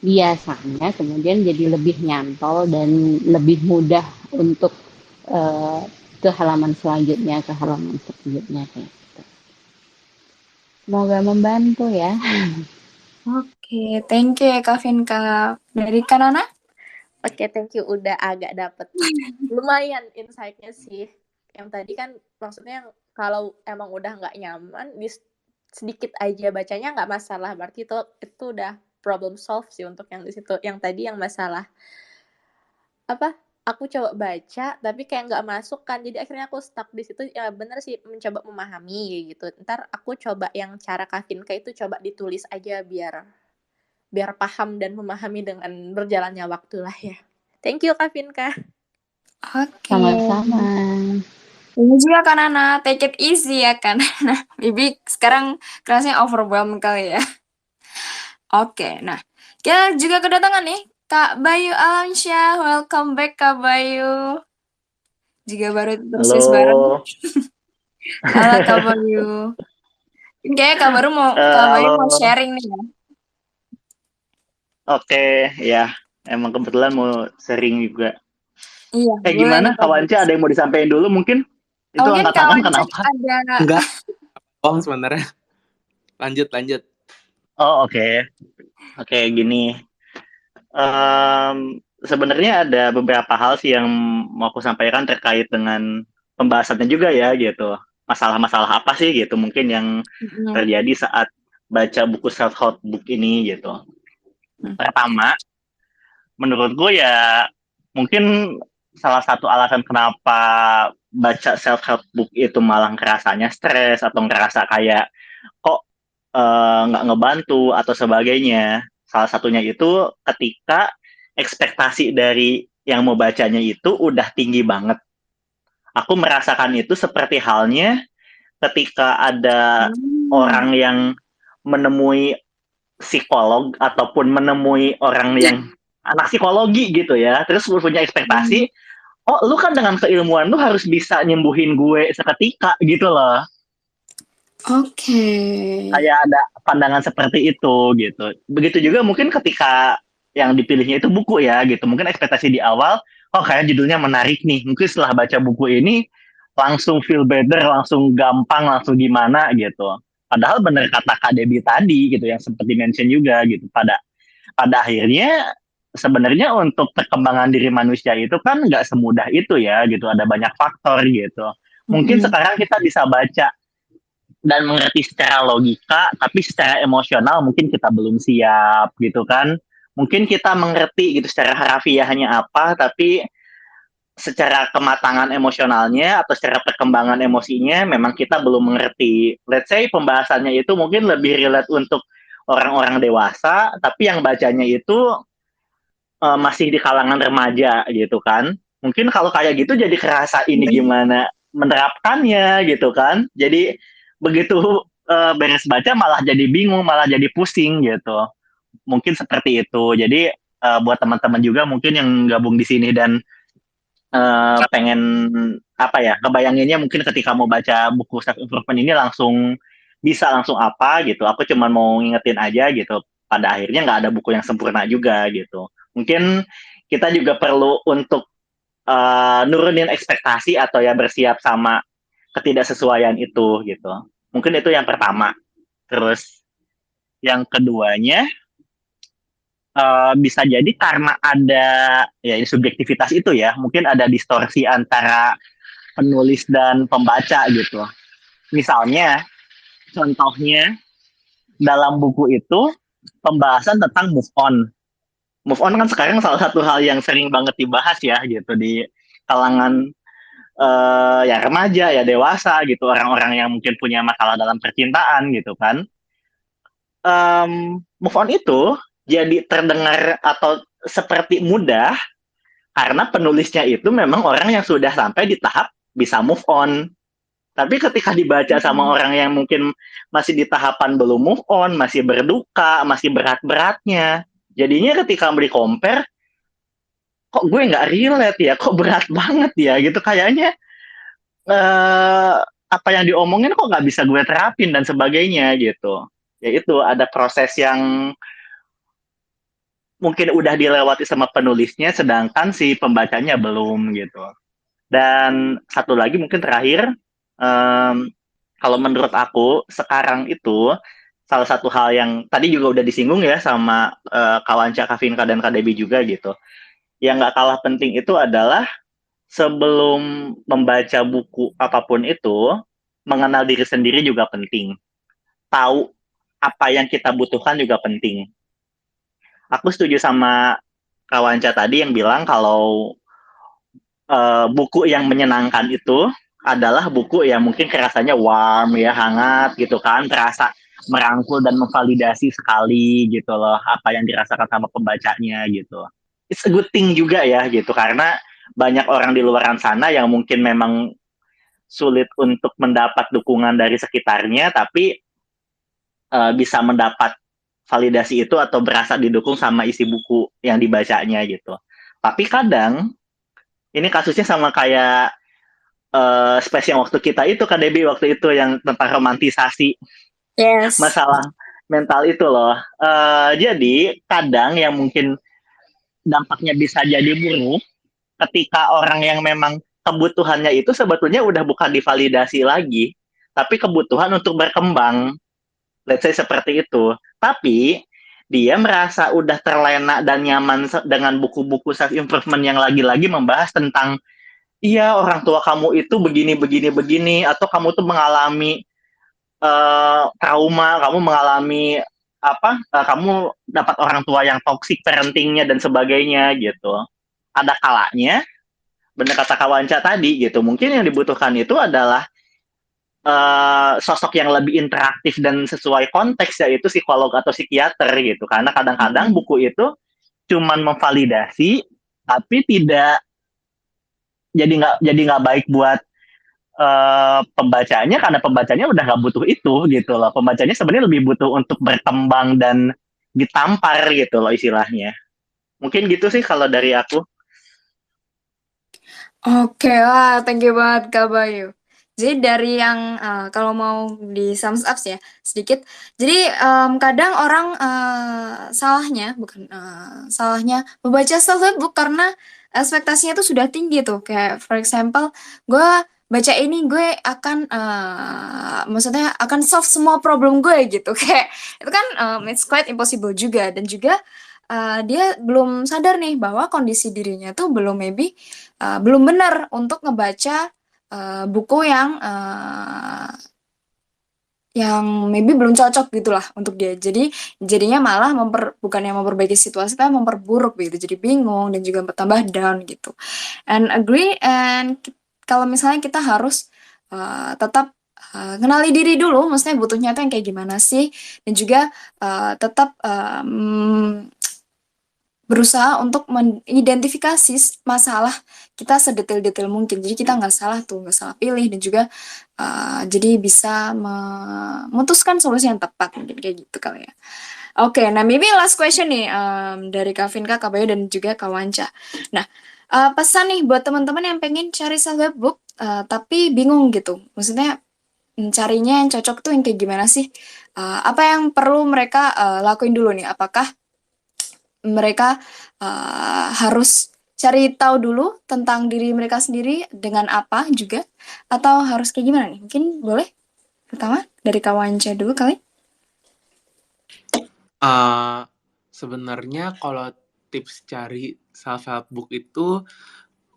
Biasanya kemudian jadi lebih nyantol dan lebih mudah untuk eh, ke halaman selanjutnya, ke halaman selanjutnya kayak gitu. Semoga membantu ya. Oke, thank you ya Kak Vinka. Dari Kanana? Oke, thank you udah agak dapet lumayan insight-nya sih. Yang tadi kan maksudnya kalau emang udah nggak nyaman, sedikit aja bacanya nggak masalah. Berarti itu udah problem solve sih untuk yang di situ. Yang tadi yang masalah apa? Aku coba baca tapi kayak nggak masuk kan. Jadi akhirnya aku stuck di situ. Ya bener sih mencoba memahami gitu. Ntar aku coba yang cara Kavinka itu coba ditulis aja biar paham dan memahami dengan berjalannya waktu lah ya. Thank you Kavinka. Oke. Sama-sama. Ini juga Kak Nana, take it easy ya kan. Nah, Bibi sekarang kerasnya overwhelmed kali ya. Oke, nah kita juga kedatangan nih Kak Bayu Alamsyah. Welcome back Kak Bayu. Jika baru terus bareng. Halo. Halo Kak Bayu. Ini kayaknya Kak Bayu mau Halo. sharing nih ya. Oke, ya. Emang kebetulan mau sering juga. Iya, boleh nih Gimana? Kak Kak Bayu. Wance ada yang mau disampaikan dulu mungkin? Itu Mungkin angkat Kak tangan Wance kenapa? ada. Enggak, sebenarnya. Lanjut. Oh, oke. Oke, gini. Sebenarnya ada beberapa hal sih yang mau aku sampaikan terkait dengan pembahasannya juga ya, gitu. Masalah-masalah apa sih gitu mungkin yang terjadi saat baca buku self-help book ini gitu. Pertama, menurut gue ya mungkin salah satu alasan kenapa baca self help book itu malah ngerasanya stres atau ngerasa kayak kok nggak ngebantu atau sebagainya. Salah satunya itu ketika ekspektasi dari yang mau bacanya itu udah tinggi banget. Aku merasakan itu seperti halnya ketika ada orang yang menemui psikolog ataupun menemui orang yang anak psikologi gitu ya, terus gue punya ekspektasi, oh lu kan dengan keilmuan lu harus bisa nyembuhin gue seketika gitu loh. Oke. Kayak ada pandangan seperti itu gitu. Begitu juga mungkin ketika yang dipilihnya itu buku ya gitu. Mungkin ekspektasi di awal, oh kayak judulnya menarik nih. Mungkin setelah baca buku ini langsung feel better, langsung gampang, langsung gimana gitu. Padahal bener kata Kak Debbie tadi gitu yang sempat di-mention juga gitu. Pada akhirnya sebenarnya untuk perkembangan diri manusia itu kan nggak semudah itu ya gitu. Ada banyak faktor gitu. Mungkin sekarang kita bisa baca dan mengerti secara logika, tapi secara emosional mungkin kita belum siap gitu kan. Mungkin kita mengerti gitu secara harafiahnya apa, tapi secara kematangan emosionalnya atau secara perkembangan emosinya memang kita belum mengerti. Let's say pembahasannya itu mungkin lebih relate untuk orang-orang dewasa, tapi yang bacanya itu masih di kalangan remaja gitu kan. Mungkin kalau kayak gitu jadi kerasa ini gimana menerapkannya gitu kan. Jadi begitu beres baca malah jadi bingung, malah jadi pusing gitu. Mungkin seperti itu. Jadi buat teman-teman juga mungkin yang gabung di sini dan pengen apa ya, kebayanginnya mungkin ketika mau baca buku self improvement ini bisa langsung apa gitu. Aku cuma mau ngingetin aja gitu. Pada akhirnya nggak ada buku yang sempurna juga gitu. Mungkin kita juga perlu untuk nurunin ekspektasi atau ya bersiap sama ketidaksesuaian itu gitu. Mungkin itu yang pertama. Terus yang keduanya bisa jadi karena ada ya ini subjektivitas itu ya, mungkin ada distorsi antara penulis dan pembaca gitu. Misalnya, contohnya dalam buku itu pembahasan tentang move on. Move on kan sekarang salah satu hal yang sering banget dibahas ya gitu di kalangan ya remaja, ya dewasa gitu, orang-orang yang mungkin punya masalah dalam percintaan gitu kan. Move on itu jadi terdengar atau seperti mudah karena penulisnya itu memang orang yang sudah sampai di tahap bisa move on. Tapi ketika dibaca sama orang yang mungkin masih di tahapan belum move on, masih berduka, masih berat-beratnya, jadinya ketika beli compare, kok gue nggak relate ya, kok berat banget ya gitu, kayaknya apa yang diomongin kok nggak bisa gue terapin dan sebagainya gitu. Ya itu ada proses yang mungkin udah dilewati sama penulisnya, sedangkan si pembacanya belum gitu. Dan satu lagi mungkin terakhir, kalau menurut aku sekarang itu salah satu hal yang tadi juga udah disinggung ya sama Kawanca, Kavinka, dan KDB juga gitu. Yang nggak kalah penting itu adalah sebelum membaca buku apapun itu, mengenal diri sendiri juga penting. Tahu apa yang kita butuhkan juga penting. Aku setuju sama Kawanca tadi yang bilang kalau buku yang menyenangkan itu adalah buku yang mungkin kerasanya warm ya, hangat gitu kan, terasa merangkul dan memvalidasi sekali gitu loh apa yang dirasakan sama pembacanya gitu. It's a good thing juga ya gitu, karena banyak orang di luar sana yang mungkin memang sulit untuk mendapat dukungan dari sekitarnya, tapi bisa mendapat validasi itu atau berasa didukung sama isi buku yang dibacanya gitu. Tapi kadang ini kasusnya sama kayak spesial waktu kita itu KDB waktu itu yang tentang romantisasi Yes. masalah mental itu loh. Jadi kadang yang mungkin dampaknya bisa jadi buruk ketika orang yang memang kebutuhannya itu sebetulnya udah bukan divalidasi lagi, tapi kebutuhan untuk berkembang. Let's say seperti itu. Tapi dia merasa udah terlena dan nyaman dengan buku-buku self improvement yang lagi-lagi membahas tentang iya orang tua kamu itu begini begini begini, atau kamu tuh mengalami trauma, kamu mengalami kamu dapat orang tua yang toxic parentingnya dan sebagainya gitu. Ada kalanya, bener kata Kawanca tadi gitu, mungkin yang dibutuhkan itu adalah sosok yang lebih interaktif dan sesuai konteks, yaitu psikolog atau psikiater gitu, karena kadang-kadang buku itu cuman memvalidasi tapi tidak jadi nggak baik buat pembacanya, karena pembacanya udah nggak butuh itu gitu loh. Pembacanya sebenarnya lebih butuh untuk berkembang dan ditampar gitu loh istilahnya. Mungkin gitu sih kalau dari aku. Oke, wah, thank you banget Kak Bayu. Jadi dari yang kalau mau di sums up ya sedikit. Jadi kadang orang salahnya membaca self help book karena ekspektasinya tuh sudah tinggi tuh. Kayak for example, gue baca ini gue akan maksudnya akan solve semua problem gue gitu. Kayak itu kan it's quite impossible juga, dan juga dia belum sadar nih bahwa kondisi dirinya tuh belum belum benar untuk ngebaca buku yang maybe belum cocok gitulah untuk dia. Jadi jadinya malah bukannya memperbaiki situasi tapi memperburuk gitu. Jadi bingung dan juga bertambah down gitu. And agree, and kalau misalnya kita harus tetap kenali diri dulu, maksudnya butuhnya tuh yang kayak gimana sih, dan juga tetap berusaha untuk mengidentifikasi masalah kita sedetail-detail mungkin. Jadi kita nggak salah pilih, dan juga jadi bisa memutuskan solusi yang tepat, mungkin kayak gitu kali ya. Oke, nah maybe last question nih dari Kak Vinka, Kak Bayu, dan juga Kak Wanca. Nah, pesan nih buat teman-teman yang pengen cari self-help book tapi bingung gitu. Maksudnya mencarinya yang cocok tuh yang kayak gimana sih? Apa yang perlu mereka lakuin dulu nih? Apakah mereka harus cari tahu dulu tentang diri mereka sendiri dengan apa juga, atau harus kayak gimana nih? Mungkin boleh pertama dari Kawanca dulu kali. Sebenarnya kalau tips cari self help book itu,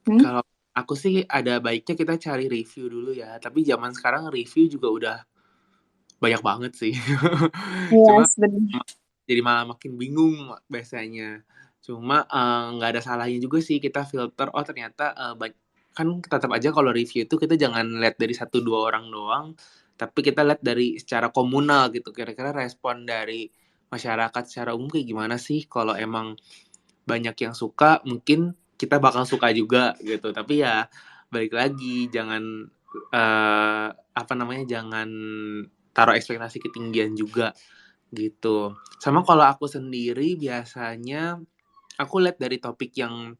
kalau aku sih ada baiknya kita cari review dulu ya. Tapi zaman sekarang review juga udah banyak banget sih. Cuma jadi malah makin bingung biasanya. Cuma nggak ada salahnya juga sih kita filter. Oh ternyata kan tetap aja kalau review itu kita jangan lihat dari 1-2 orang doang, tapi kita lihat dari secara komunal gitu. Kira-kira respon dari masyarakat secara umum kayak gimana sih? Kalau emang banyak yang suka, mungkin kita bakal suka juga gitu. Tapi ya balik lagi, jangan jangan taruh ekspektasi ketinggian juga gitu. Sama kalau aku sendiri biasanya aku lihat dari topik yang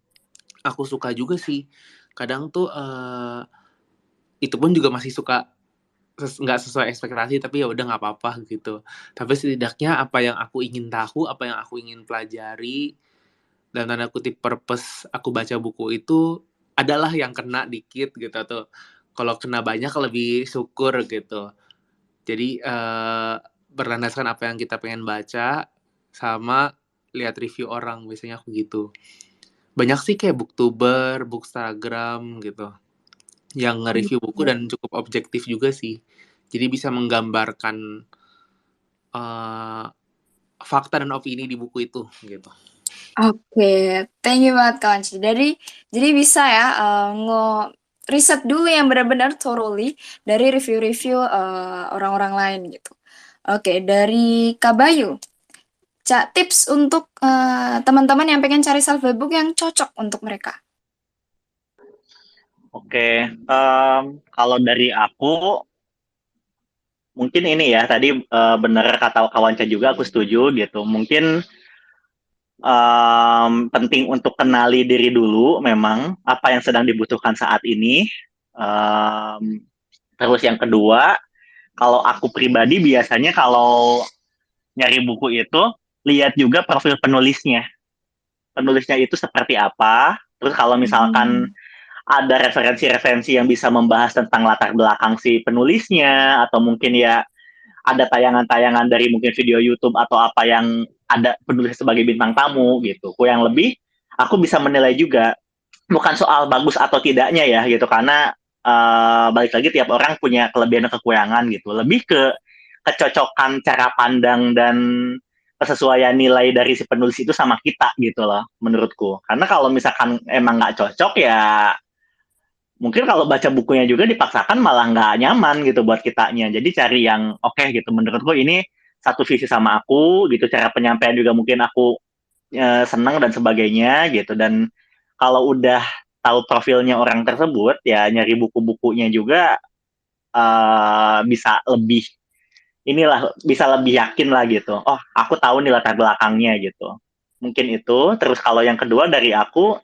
aku suka juga sih. Kadang tuh itu pun juga masih suka nggak sesuai ekspektasi, tapi ya udah nggak apa-apa gitu. Tapi setidaknya apa yang aku ingin tahu, apa yang aku ingin pelajari, dan tanda kutip purpose aku baca buku itu adalah yang kena dikit gitu, atau kalau kena banyak lebih syukur gitu. Jadi berlandaskan apa yang kita pengen baca sama lihat review orang, biasanya aku gitu. Banyak sih kayak booktuber, bookstagram gitu yang nge-review buku dan cukup objektif juga sih. Jadi bisa menggambarkan fakta dan opini di buku itu gitu. Oke, thank you banget Kak Wanci. Jadi bisa ya riset dulu yang benar-benar thoroughly dari review-review orang-orang lain gitu. Oke, dari Kak Bayu, tips untuk teman-teman yang pengen cari self-help book yang cocok untuk mereka. Oke, kalau dari aku mungkin ini ya tadi benar kata Kawanca juga, aku setuju gitu. Mungkin penting untuk kenali diri dulu, memang apa yang sedang dibutuhkan saat ini. Terus yang kedua, kalau aku pribadi biasanya kalau nyari buku itu lihat juga profil penulisnya. Penulisnya itu seperti apa. Terus kalau misalkan ada referensi-referensi yang bisa membahas tentang latar belakang si penulisnya, atau mungkin ya ada tayangan-tayangan dari mungkin video YouTube atau apa yang ada penulis sebagai bintang tamu gitu. Yang lebih aku bisa menilai juga, bukan soal bagus atau tidaknya ya gitu, karena balik lagi tiap orang punya kelebihan dan kekurangan gitu. Lebih ke kecocokan cara pandang dan kesesuaian nilai dari si penulis itu sama kita gitu loh, menurutku. Karena kalau misalkan emang nggak cocok ya mungkin kalau baca bukunya juga dipaksakan malah nggak nyaman gitu buat kitanya. Jadi cari yang oke gitu, menurutku ini satu visi sama aku gitu, cara penyampaian juga mungkin aku senang dan sebagainya gitu. Dan kalau udah tahu profilnya orang tersebut ya nyari buku-bukunya juga bisa lebih bisa lebih yakin lah gitu. Oh, aku tahu nih latar belakangnya gitu. Mungkin itu. Terus kalau yang kedua dari aku,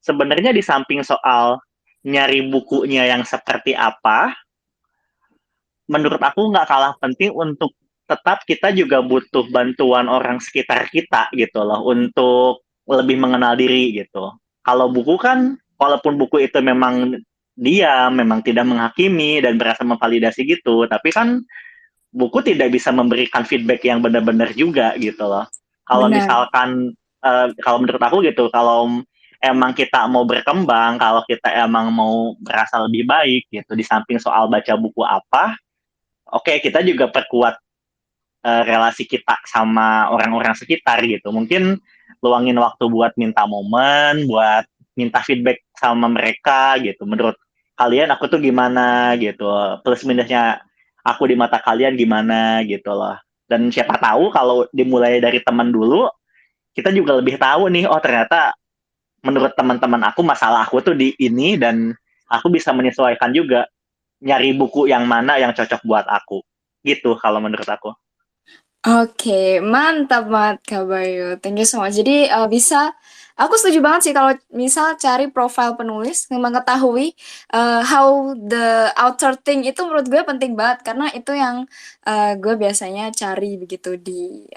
sebenarnya di samping soal nyari bukunya yang seperti apa, menurut aku nggak kalah penting untuk tetap kita juga butuh bantuan orang sekitar kita gitu loh, untuk lebih mengenal diri gitu. Kalau buku kan, walaupun buku itu memang memang tidak menghakimi dan berasa memvalidasi gitu, tapi kan buku tidak bisa memberikan feedback yang benar-benar juga gitu loh. Kalau misalkan, kalau menurut aku gitu, kalau emang kita mau berkembang, kalau kita emang mau merasa lebih baik gitu, di samping soal baca buku apa, oke, kita juga perkuat relasi kita sama orang-orang sekitar gitu. Mungkin luangin waktu buat minta momen, buat minta feedback sama mereka gitu. Menurut kalian aku tuh gimana gitu, plus minusnya aku di mata kalian gimana gitu loh. Dan siapa tahu kalau dimulai dari teman dulu, kita juga lebih tahu nih, oh ternyata menurut teman-teman aku masalah aku tuh di ini, dan aku bisa menyesuaikan juga nyari buku yang mana yang cocok buat aku gitu kalau menurut aku. Oke, mantap banget Kak Bayu. Thank you so much. Jadi aku setuju banget sih kalau misal cari profil penulis, mengetahui how the author think, itu menurut gue penting banget karena itu yang gue biasanya cari begitu di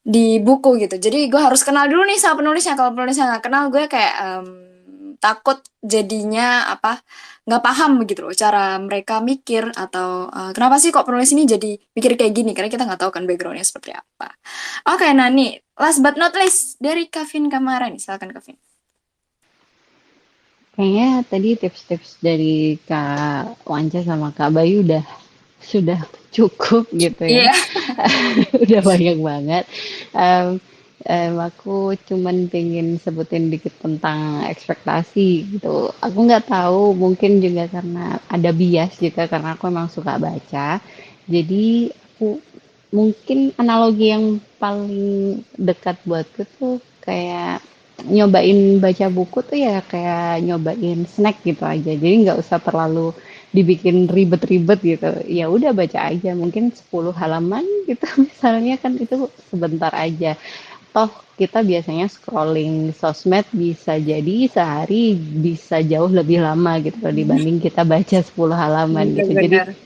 di buku gitu. Jadi gue harus kenal dulu nih sama penulisnya. Kalau penulisnya nggak kenal, gue kayak takut jadinya nggak paham begitu loh cara mereka mikir, atau kenapa sih kok penulis ini jadi mikir kayak gini, karena kita nggak tahu kan backgroundnya seperti apa. Oke, nah nih last but not least dari Kavin Kamara nih, silakan Kavin. Kayaknya tadi tips-tips dari Kak Wanca sama Kak Bayu sudah cukup gitu ya. Iya. Udah banyak banget. Aku cuman pengen sebutin dikit tentang ekspektasi gitu. Aku nggak tahu, mungkin juga karena ada bias juga karena aku emang suka baca. Jadi aku mungkin analogi yang paling dekat buatku tuh kayak nyobain baca buku tuh ya kayak nyobain snack gitu aja. Jadi nggak usah terlalu dibikin ribet-ribet gitu. Ya udah baca aja, mungkin 10 halaman gitu misalnya kan itu sebentar aja. Toh kita biasanya scrolling sosmed bisa jadi sehari bisa jauh lebih lama gitu loh dibanding kita baca 10 halaman gitu. Jadi Bener-bener.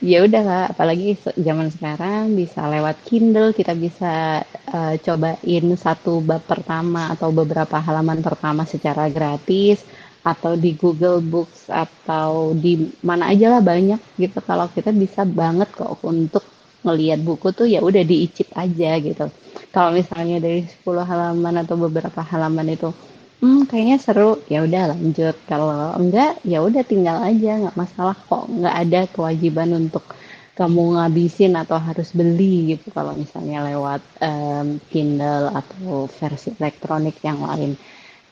ya udah Kak, apalagi zaman sekarang bisa lewat Kindle, kita bisa cobain satu bab pertama atau beberapa halaman pertama secara gratis, atau di Google Books atau di mana aja lah banyak gitu. Kalau kita bisa banget kok untuk ngelihat buku tuh ya udah diicip aja gitu. Kalau misalnya dari 10 halaman atau beberapa halaman itu kayaknya seru, ya udah lanjut. Kalau enggak, ya udah tinggal aja, nggak masalah kok. Nggak ada kewajiban untuk kamu ngabisin atau harus beli gitu. Kalau misalnya lewat Kindle atau versi elektronik yang lain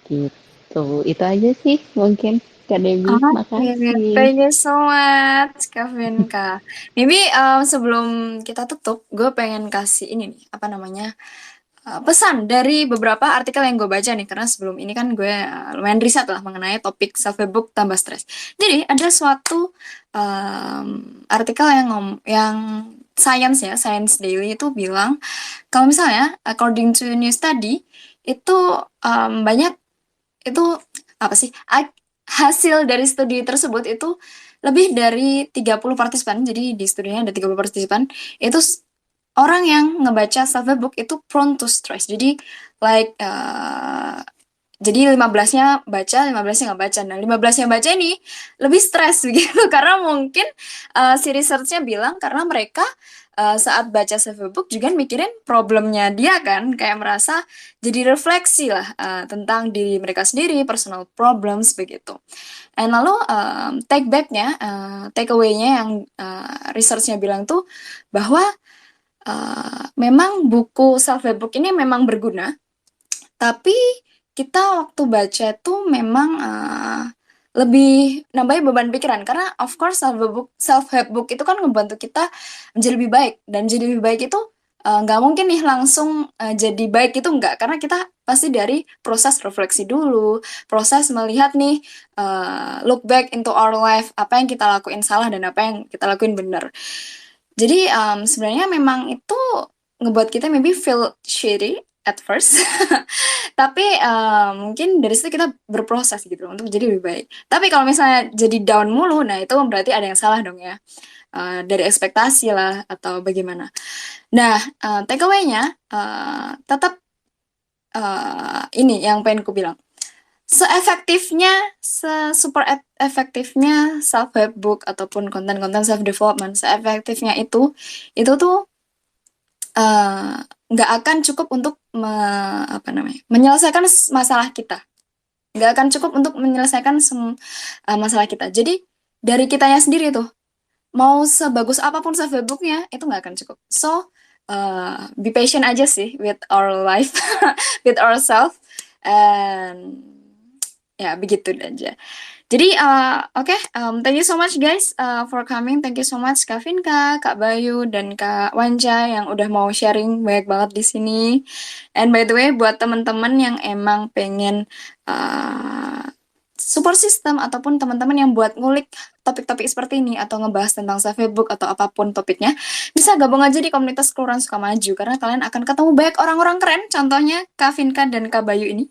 gitu. Itu aja sih mungkin Kak Debbie. Oke, Makasih. thank you so much, Kak Kak. Maybe sebelum kita tutup, gue pengen kasih ini nih, apa namanya, pesan dari beberapa artikel yang gue baca nih, karena sebelum ini kan gue lumayan riset lah mengenai topik self-help tambah stres. Jadi ada suatu artikel yang Science ya, Science Daily itu bilang kalau misalnya according to new study itu banyak itu apa sih hasil dari studi tersebut itu lebih dari 30 partisipan, jadi di studinya ada 30 partisipan, itu orang yang ngebaca self-help book itu prone to stress. Jadi like jadi 15-nya baca, 15-nya nggak baca. Nah, 15-nya baca ini lebih stres gitu karena mungkin si research-nya bilang karena mereka saat baca self-help book juga mikirin problemnya dia kan, kayak merasa jadi refleksi lah tentang diri mereka sendiri, personal problems begitu. And lalu take back-nya, take away-nya yang research-nya bilang tuh bahwa memang buku self-help book ini memang berguna, tapi kita waktu baca tuh memang lebih nambahin beban pikiran karena of course self-help book itu kan ngebantu kita menjadi lebih baik, dan jadi lebih baik itu nggak mungkin nih langsung jadi baik itu nggak, karena kita pasti dari proses refleksi dulu, proses melihat nih look back into our life, apa yang kita lakuin salah dan apa yang kita lakuin benar. Jadi sebenarnya memang itu ngebuat kita maybe feel shitty at first, tapi mungkin dari situ kita berproses gitu loh untuk jadi lebih baik. Tapi kalau misalnya jadi down mulu, nah itu berarti ada yang salah dong ya. Dari ekspektasi lah atau bagaimana. Nah, takeaway-nya tetap ini yang pengen ku bilang. Seefektifnya, super efektifnya self-help book ataupun konten-konten self-development, seefektifnya itu tuh nggak akan cukup untuk menyelesaikan masalah kita. Nggak akan cukup untuk menyelesaikan masalah kita. Jadi dari kitanya sendiri tuh, mau sebagus apapun self-help book-nya, itu nggak akan cukup. So, be patient aja sih with our life, with ourselves, and ya begitu aja. Jadi oke, thank you so much guys for coming. Thank you so much Kak Vinka, Kak Bayu, dan Kak Wanca yang udah mau sharing banyak banget di sini. And by the way, buat teman-teman yang emang pengen support system ataupun teman-teman yang buat ngulik topik-topik seperti ini atau ngebahas tentang self-help book atau apapun topiknya, bisa gabung aja di komunitas Kelurahan Sukamaju karena kalian akan ketemu banyak orang-orang keren, contohnya Kak Vinka dan Kak Bayu ini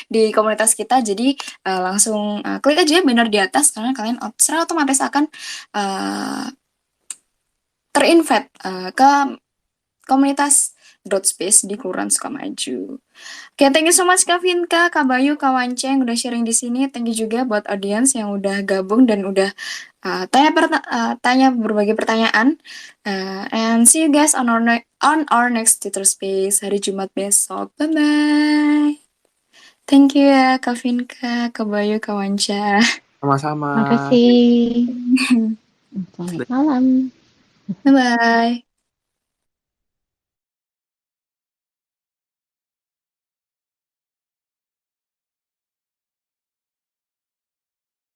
di komunitas kita. Jadi langsung klik aja banner di atas karena kalian secara otomatis akan terinvite ke komunitas Growth Space di Kelurahan Sukamaju. Oke, thank you so much Kak Vinka, Kak Bayu, Kak Wance yang udah sharing di sini. Thank you juga buat audience yang udah gabung dan udah tanya berbagai pertanyaan. And see you guys on our next Twitter Space hari Jumat besok. Bye bye. Thank you ya Kak Vinka, Kak Bayu, Kak Wanca. Sama-sama. Makasih. Selamat malam. Bye bye.